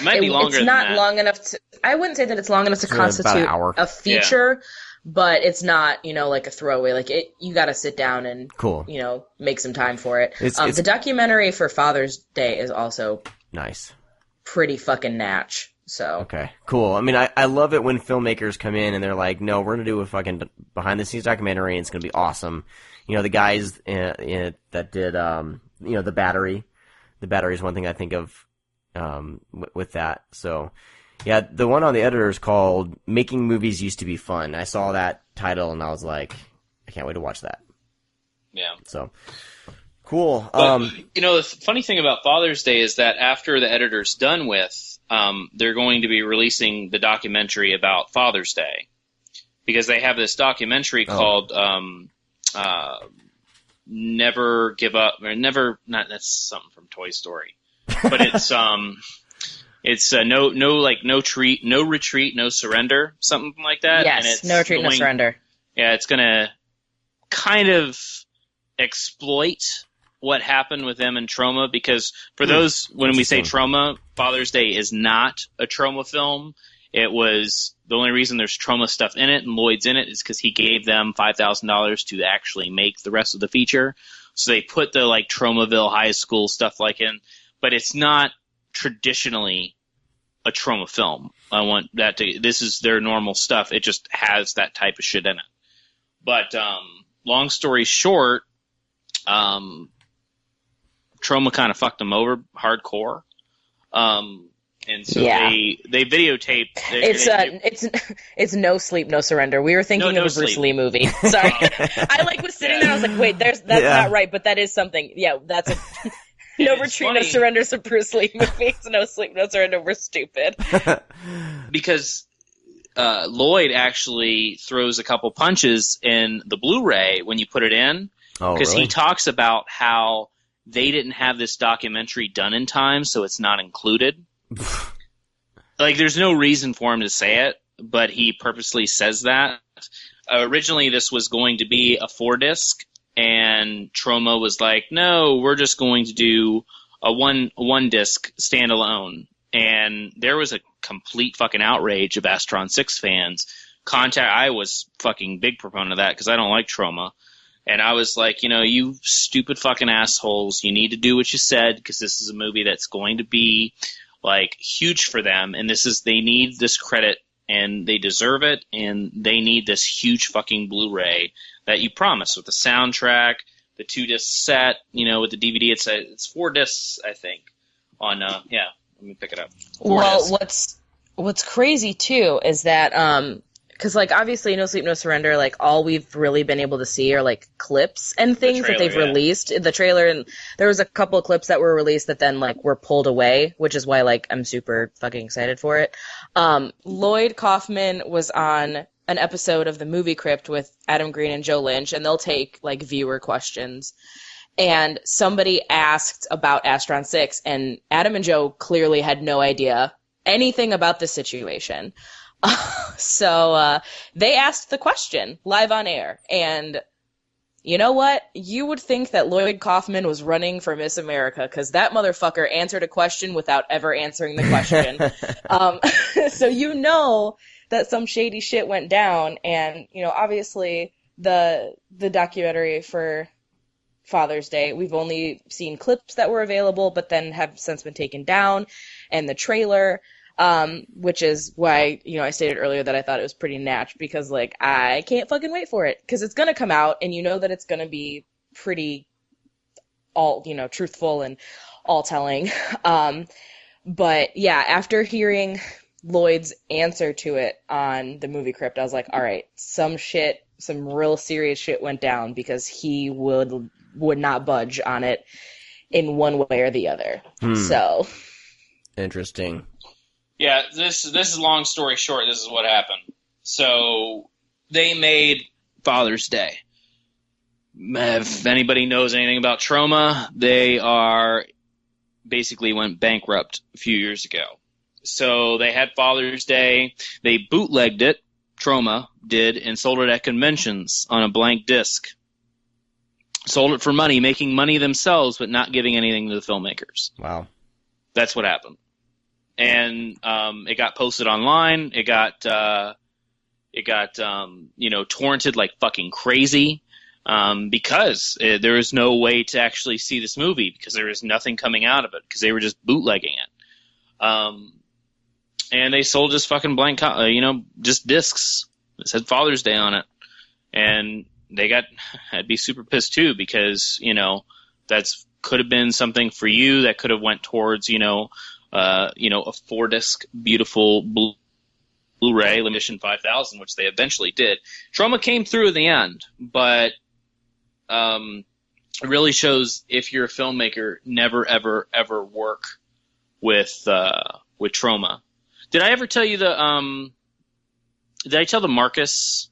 might be longer. It's not than that. long enough to. I wouldn't say that it's long enough to constitute a feature, but it's not, like a throwaway. Like you got to sit down and make some time for it. The documentary for Father's Day is also nice, pretty fucking natch. So okay, cool. I mean, I love it when filmmakers come in and they're like, "No, we're gonna do a fucking behind the scenes documentary, and it's gonna be awesome." The guys that did The Battery. The Battery is one thing I think of with that. So yeah, the one on the editor is called "Making Movies Used to Be Fun." I saw that title and I was like, I can't wait to watch that. Yeah. So cool. But, the funny thing about Father's Day is that after the editor's done with. They're going to be releasing the documentary about Father's Day because they have this documentary called never give up, or never, not, that's something from Toy Story, but it's no retreat, no surrender, something like that. Yes, and it's no retreat, no surrender. Yeah, it's gonna kind of exploit what happened with them in Trauma, because for those, when we say Trauma, Father's Day is not a Trauma film. It was, the only reason there's Trauma stuff in it and Lloyd's in it is because he gave them $5,000 to actually make the rest of the feature. So they put the like Traumaville High School stuff like in, but it's not traditionally a Trauma film. I want that to, this is their normal stuff. It just has that type of shit in it. But long story short, Trauma kind of fucked them over hardcore. And so they videotaped. It's No Sleep, No Surrender. We were thinking of a Bruce Lee movie. Sorry, I was sitting there. I was like, wait, that's not right, but that is something. Yeah, that's a No Retreat, funny. No Surrender. Is a Bruce Lee movie. No Sleep, No Surrender. We're stupid. Because Lloyd actually throws a couple punches in the Blu-ray when you put it in, because he talks about how they didn't have this documentary done in time, so it's not included. Like, there's no reason for him to say it, but he purposely says that. Originally, this was going to be a 4-disc, and Trauma was like, no, we're just going to do a one-disc standalone. And there was a complete fucking outrage of Astron-6 fans. I was fucking big proponent of that, because I don't like Trauma. And I was like, you stupid fucking assholes, you need to do what you said, because this is a movie that's going to be like huge for them, and they need this credit, and they deserve it, and they need this huge fucking Blu-ray that you promised with the soundtrack, the 2-disc set, with the DVD. It's 4 discs, I think. On let me pick it up. What's crazy too is that because, like, obviously, No Sleep, No Surrender, like, all we've really been able to see are, like, clips and things that they've released. The trailer, and there was a couple of clips that were released that then, like, were pulled away, which is why, like, I'm super fucking excited for it. Lloyd Kaufman was on an episode of the Movie Crypt with Adam Green and Joe Lynch, and they'll take, like, viewer questions. And somebody asked about Astron-6, and Adam and Joe clearly had no idea anything about the situation. So they asked the question live on air, and you know what? You would think that Lloyd Kaufman was running for Miss America, because that motherfucker answered a question without ever answering the question. So that some shady shit went down, and obviously the documentary for Father's Day, we've only seen clips that were available, but then have since been taken down, and the trailer. Which is why, I stated earlier that I thought it was pretty natch, because, like, I can't fucking wait for it, because it's gonna come out, and that it's gonna be pretty truthful and all-telling. But, yeah, after hearing Lloyd's answer to it on the Movie Crypt, I was like, all right, some real serious shit went down, because he would not budge on it in one way or the other. So. Interesting. Yeah, this is long story short. This is what happened. So they made Father's Day. If anybody knows anything about Trauma, they basically went bankrupt a few years ago. So they had Father's Day. They bootlegged it. Trauma did, and sold it at conventions on a blank disc. Sold it for money, making money themselves, but not giving anything to the filmmakers. Wow, that's what happened. And it got posted online. It got torrented like fucking crazy, because there was no way to actually see this movie, because there was nothing coming out of it, because they were just bootlegging it. And they sold just fucking blank, just discs that said Father's Day on it, and I'd be super pissed too, because that's could have been something for you that could have went towards a 4-disc beautiful Blu-ray limited edition 5000, which they eventually did. Trauma came through in the end, but it really shows, if you're a filmmaker, never ever ever work with Trauma. Did I ever tell you did I tell the Marcus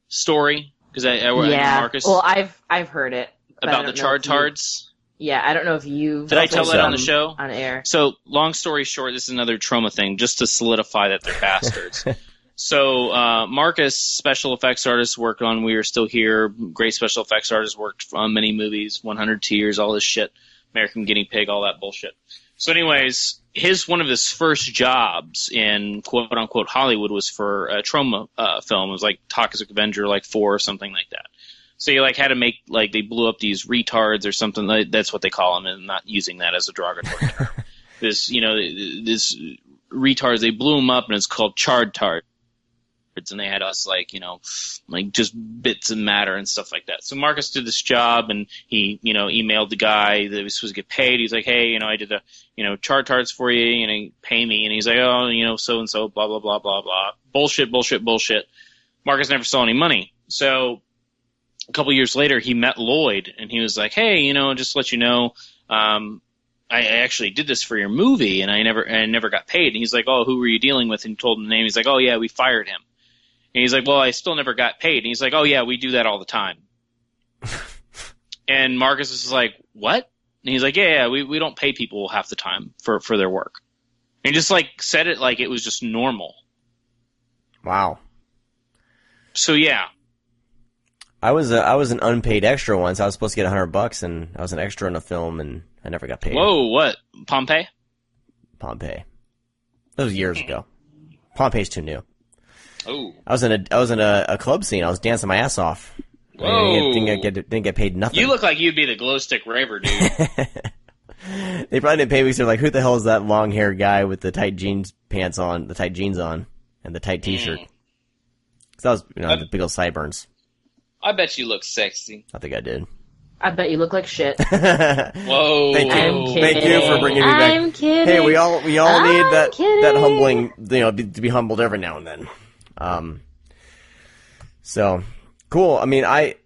story? Because yeah. Marcus. Well, I've heard it. about the charred tards? Yeah, I don't know if you... Did I tell that on the show? On air. So, long story short, this is another trauma thing, just to solidify that they're bastards. So, Marcus, special effects artist, worked on We Are Still Here. Great special effects artist, worked on many movies, 100 Tears, all this shit. American Guinea Pig, all that bullshit. So anyways, one of his first jobs in quote-unquote Hollywood was for a trauma film. It was like Toxic Avenger, 4 or something like that. So you had to make, they blew up these retards or something. That's what they call them, and not using that as a derogatory term. This retards, they blew them up, and it's called charred tards. And they had us, just bits of matter and stuff like that. So Marcus did this job, and he, emailed the guy that was supposed to get paid. He's like, hey, I did the, charred tards for you, pay me. And he's like, oh, so-and-so, blah, blah, blah, blah, blah. Bullshit. Marcus never saw any money. So a couple years later, he met Lloyd, and he was like, hey, just to let you know, I actually did this for your movie, and I never got paid. And he's like, oh, who were you dealing with? And he told him the name. He's like, oh, yeah, we fired him. And he's like, well, I still never got paid. And he's like, oh, yeah, we do that all the time. And Marcus was like, what? And he's like, yeah, we don't pay people half the time for their work. And he just, said it like it was just normal. Wow. So, yeah. I was an unpaid extra once. I was supposed to get $100, and I was an extra in a film, and I never got paid. Whoa, what? Pompeii? That was years ago. Pompeii's too new. Oh. I was in a club scene. I was dancing my ass off. Whoa. Didn't get paid nothing. You look like you'd be the glow stick raver, dude. They probably didn't pay me, so they're like, who the hell is that long haired guy with the tight jeans on, and the tight t-shirt? So that was, the big old sideburns. I bet you look sexy. I think I did. I bet you look like shit. Whoa. Thank you for bringing me back. I'm kidding. Hey, we all need that humbling, to be humbled every now and then. So cool. I mean,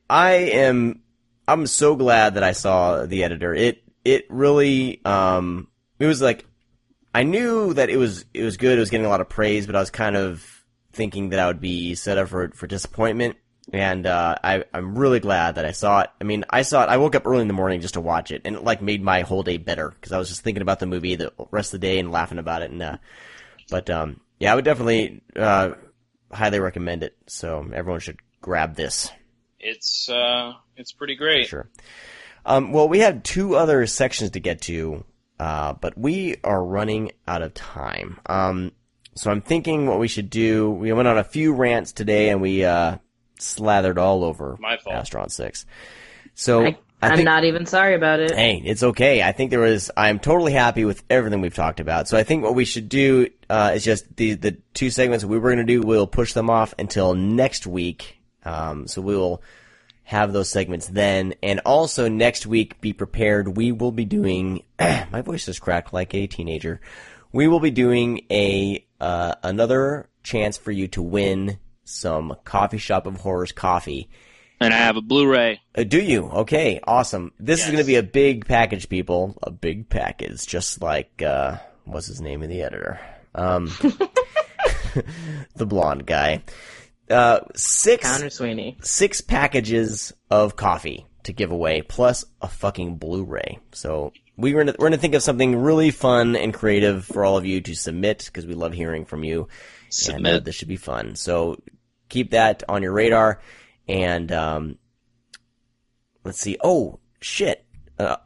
I'm so glad that I saw the editor. It really, it was I knew that it was good. It was getting a lot of praise, but I was kind of thinking that I would be set up for disappointment. And, I'm really glad that I saw it. I mean, I woke up early in the morning just to watch it, and it made my whole day better, because I was just thinking about the movie the rest of the day and laughing about it. And, yeah, I would definitely, highly recommend it. So everyone should grab this. It's pretty great. Sure. Well, we had 2 other sections to get to, but we are running out of time. So I'm thinking what we should do. We went on a few rants today, and we, slathered all over Astron-6. So I'm not even sorry about it. Hey, it's okay. I'm totally happy with everything we've talked about. So I think what we should do is just the 2 segments we were going to do, we'll push them off until next week. So we will have those segments then. And also next week, be prepared. We will be doing, my voice is cracked like a teenager. We will be doing another chance for you to win some Coffee Shop of Horrors coffee. And I have a Blu-ray. Do you? Okay, awesome. This is going to be a big package, people. A big package, just like, what's his name in the editor? The blonde guy. 6 Connor Sweeney. 6 packages of coffee to give away, plus a fucking Blu-ray. So we're gonna think of something really fun and creative for all of you to submit, because we love hearing from you. Submit. And this should be fun. So keep that on your radar. And let's see. Oh shit! A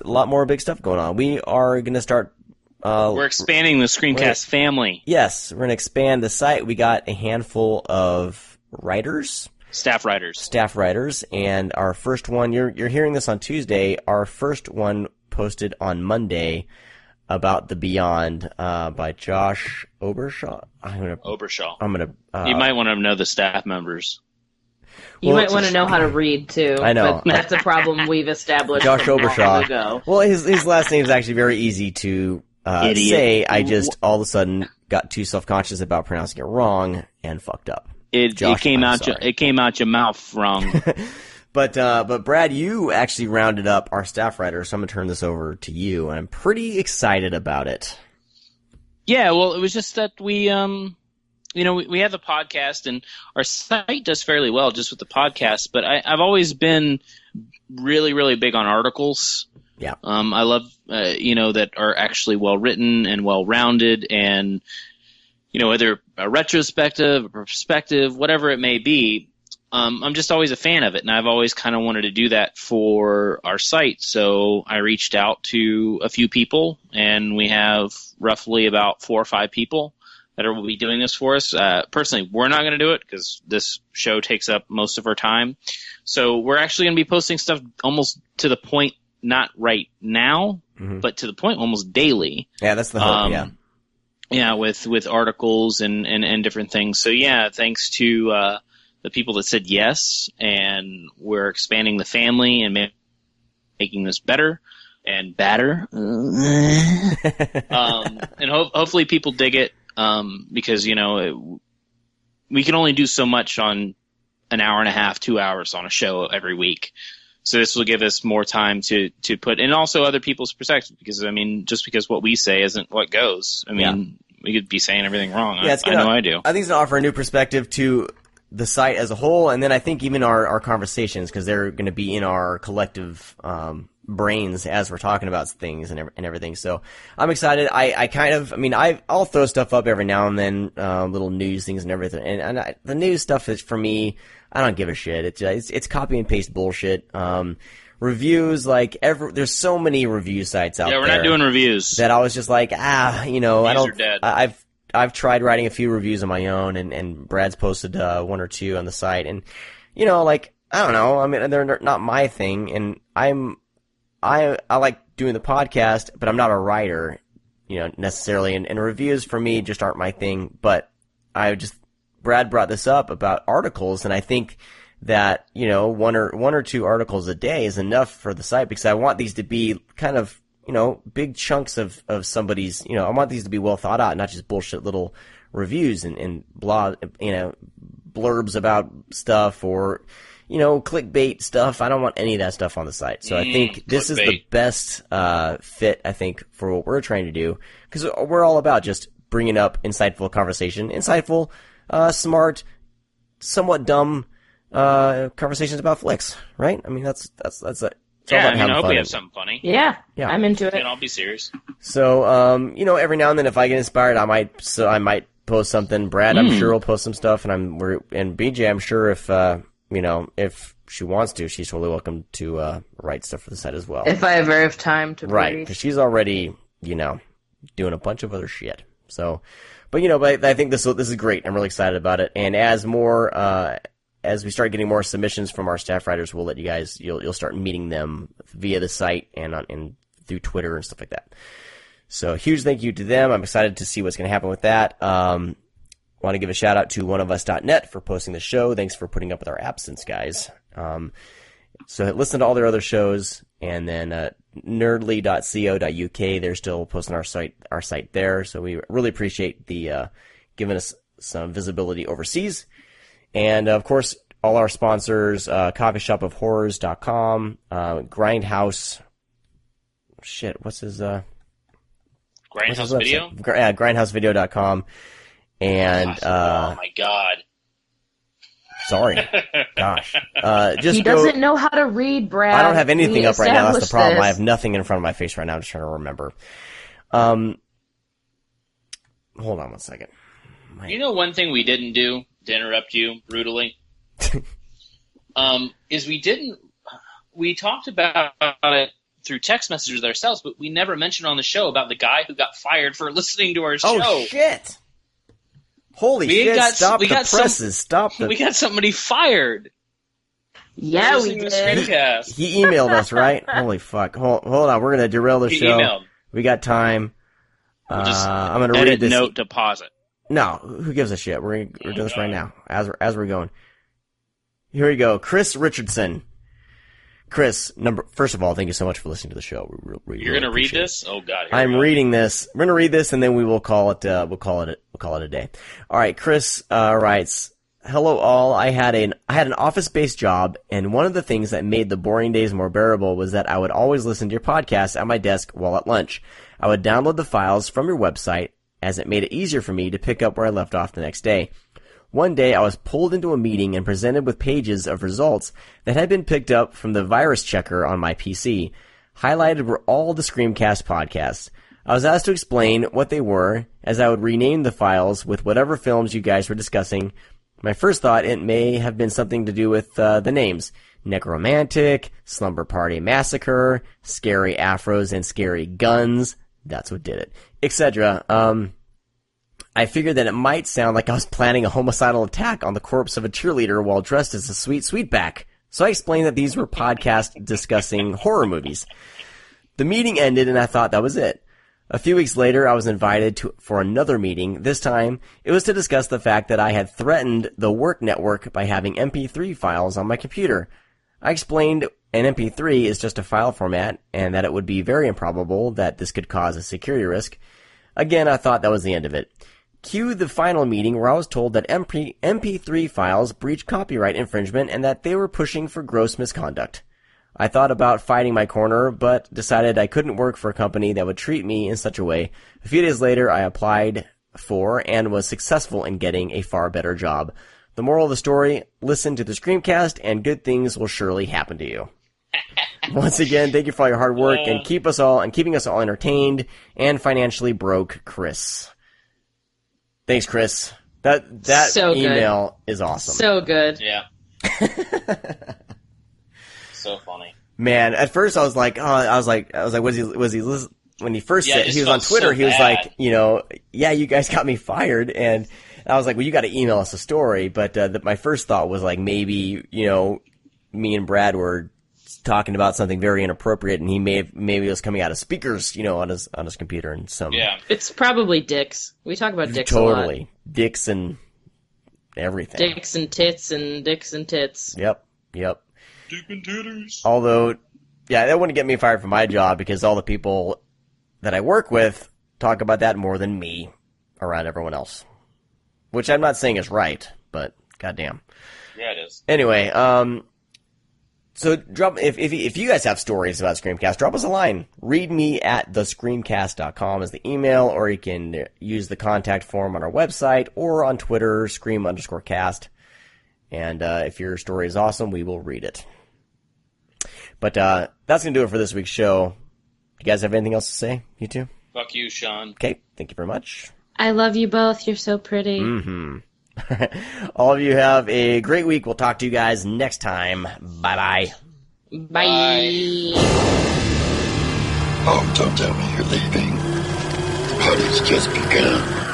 lot more big stuff going on. We are gonna start. We're expanding the ScreamCast family. Yes, we're gonna expand the site. We got a handful of staff writers, and our first one. You're hearing this on Tuesday. Our first one posted on Monday about the Beyond by Josh Obershaw. You might want to know the staff members. You might want to know how to read, too. I know. But that's a problem we've established Josh from Obershaw. long ago. Well, his last name is actually very easy to say. I just all of a sudden got too self-conscious about pronouncing it wrong and fucked up. It came out your mouth wrong. But Brad, you actually rounded up our staff writer, so I'm going to turn this over to you, and I'm pretty excited about it. Yeah, well, it was just that we we have the podcast, and our site does fairly well just with the podcast. But I've always been really, really big on articles. Yeah. I love, that are actually well written and well rounded, and whether a retrospective, a perspective, whatever it may be. I'm just always a fan of it, and I've always kind of wanted to do that for our site. So I reached out to a few people, and we have roughly about 4 or 5 people that will be doing this for us. Personally, we're not going to do it because this show takes up most of our time. So we're actually going to be posting stuff almost to the point, not right now, but to the point almost daily. Yeah, that's the hope, yeah. Yeah, with articles and different things. So yeah, thanks to the people that said yes, and we're expanding the family and making this better and badder. And hopefully people dig it, because, we can only do so much on an hour and a half, 2 hours on a show every week. So this will give us more time to put, and also other people's perspective, because, just because what we say isn't what goes. We could be saying everything wrong. Yeah, I know I do. I think it's going to offer a new perspective to the site as a whole, and then I think even our conversations, because they're going to be in our collective brains as we're talking about things and everything. So I'm excited. I'll throw stuff up every now and then, little news things and everything. And the news stuff is, for me, I don't give a shit. It's copy and paste bullshit. Reviews, there's so many review sites out there. Yeah, we're not doing reviews. That I was just like, These are dead. I've tried writing a few reviews on my own, and Brad's posted 1 or 2 on the site, and I don't know. They're not my thing, and I like doing the podcast, but I'm not a writer, necessarily, and reviews for me just aren't my thing. But Brad brought this up about articles, and I think that 1 or 2 articles a day is enough for the site, because I want these to be kind of big chunks of somebody's, I want these to be well thought out, not just bullshit little reviews and blog, blurbs about stuff or, clickbait stuff. I don't want any of that stuff on the site. So I think this is the best fit, I think, for what we're trying to do, because we're all about just bringing up insightful conversation, insightful, smart, somewhat dumb conversations about flicks, right? That's it. I hope we have something funny. Yeah, I'm into it. And I'll be serious. So, every now and then, if I get inspired, I might post something. Brad, I'm sure will post some stuff, and BJ, I'm sure if she wants to, she's totally welcome to write stuff for the site as well. If I ever have time to, right? Because she's already, doing a bunch of other shit. So, but I think this is great. I'm really excited about it, and as we start getting more submissions from our staff writers, we'll let you guys, you'll start meeting them via the site and through Twitter and stuff like that. So huge thank you to them. I'm excited to see what's going to happen with that. Want to give a shout out to oneofus.net for posting the show. Thanks for putting up with our absence, guys. So listen to all their other shows, and then nerdly.co.uk. They're still posting our site there. So we really appreciate the giving us some visibility overseas. And, of course, all our sponsors, coffeeshopofhorrors.com, Grindhouse, what's his, Grindhouse Video? Yeah, grindhousevideo.com, and, oh my god. Sorry. Gosh. He doesn't know how to read, Brad. I don't have anything up right now, that's the problem. I have nothing in front of my face right now, I'm just trying to remember. Hold on one second. One thing we didn't do, to interrupt you brutally, is we talked about it through text messages ourselves, but we never mentioned on the show about the guy who got fired for listening to our show. Oh, shit. Holy shit, stop the presses. Stop the... We got somebody fired. Yeah, we did. He emailed us, right? Holy fuck. Hold on, we're going to derail the show. Emailed. We got time. I'm going to read this. Note deposit. No, who gives a shit? We're doing this right now, as we're going. Here we go. Chris Richardson. Chris, first of all, thank you so much for listening to the show. You're going to read this? Oh god. I'm reading this. We're going to read this, and then we will call it a day. All right. Chris writes, "Hello all. I had an office-based job, and one of the things that made the boring days more bearable was that I would always listen to your podcast at my desk while at lunch. I would download the files from your website as it made it easier for me to pick up where I left off the next day. One day I was pulled into a meeting and presented with pages of results that had been picked up from the virus checker on my PC. Highlighted were all the ScreamCast podcasts. I was asked to explain what they were, as I would rename the files with whatever films you guys were discussing. My first thought, it may have been something to do with the names. Necromantic, Slumber Party Massacre, Scary Afros and Scary Guns. That's what did it. Etc. I figured that it might sound like I was planning a homicidal attack on the corpse of a cheerleader while dressed as a sweet sweetback. So I explained that these were podcasts discussing horror movies. The meeting ended and I thought that was it. A few weeks later, I was invited for another meeting. This time, it was to discuss the fact that I had threatened the work network by having MP3 files on my computer. I explained an MP3 is just a file format and that it would be very improbable that this could cause a security risk. Again, I thought that was the end of it. Cue the final meeting where I was told that MP3 files breach copyright infringement and that they were pushing for gross misconduct. I thought about fighting my corner, but decided I couldn't work for a company that would treat me in such a way. A few days later, I applied for and was successful in getting a far better job. The moral of the story, listen to the ScreamCast and good things will surely happen to you. Once again, thank you for all your hard work and keeping us all entertained and financially broke, Chris. Thanks, Chris. That so email is awesome. So good. Yeah. So funny. Man, at first I was like, was he when he first said he was on Twitter, so he was bad. like, yeah, you guys got me fired, and I was like, well, you got to email us a story, but my first thought was like maybe, me and Brad were talking about something very inappropriate, and he maybe it was coming out of speakers, on his computer and some. Yeah. It's probably dicks. We talk about dicks a lot. Totally. Dicks and everything. Dicks and tits and dicks and tits. Yep. Dick and titters. Although, yeah, that wouldn't get me fired from my job because all the people that I work with talk about that more than me around everyone else. Which I'm not saying is right, but goddamn. Yeah, it is. Anyway, so drop if you guys have stories about Screamcast, drop us a line. Read me at thescreamcast.com is the email, or you can use the contact form on our website or on Twitter, scream_cast. And if your story is awesome, we will read it. But that's going to do it for this week's show. You guys have anything else to say? You two? Fuck you, Sean. Okay, thank you very much. I love you both. You're so pretty. Mm-hmm. All of you have a great week. We'll talk to you guys next time. Bye-bye. Bye. Oh, don't tell me you're leaving. The party's just begun.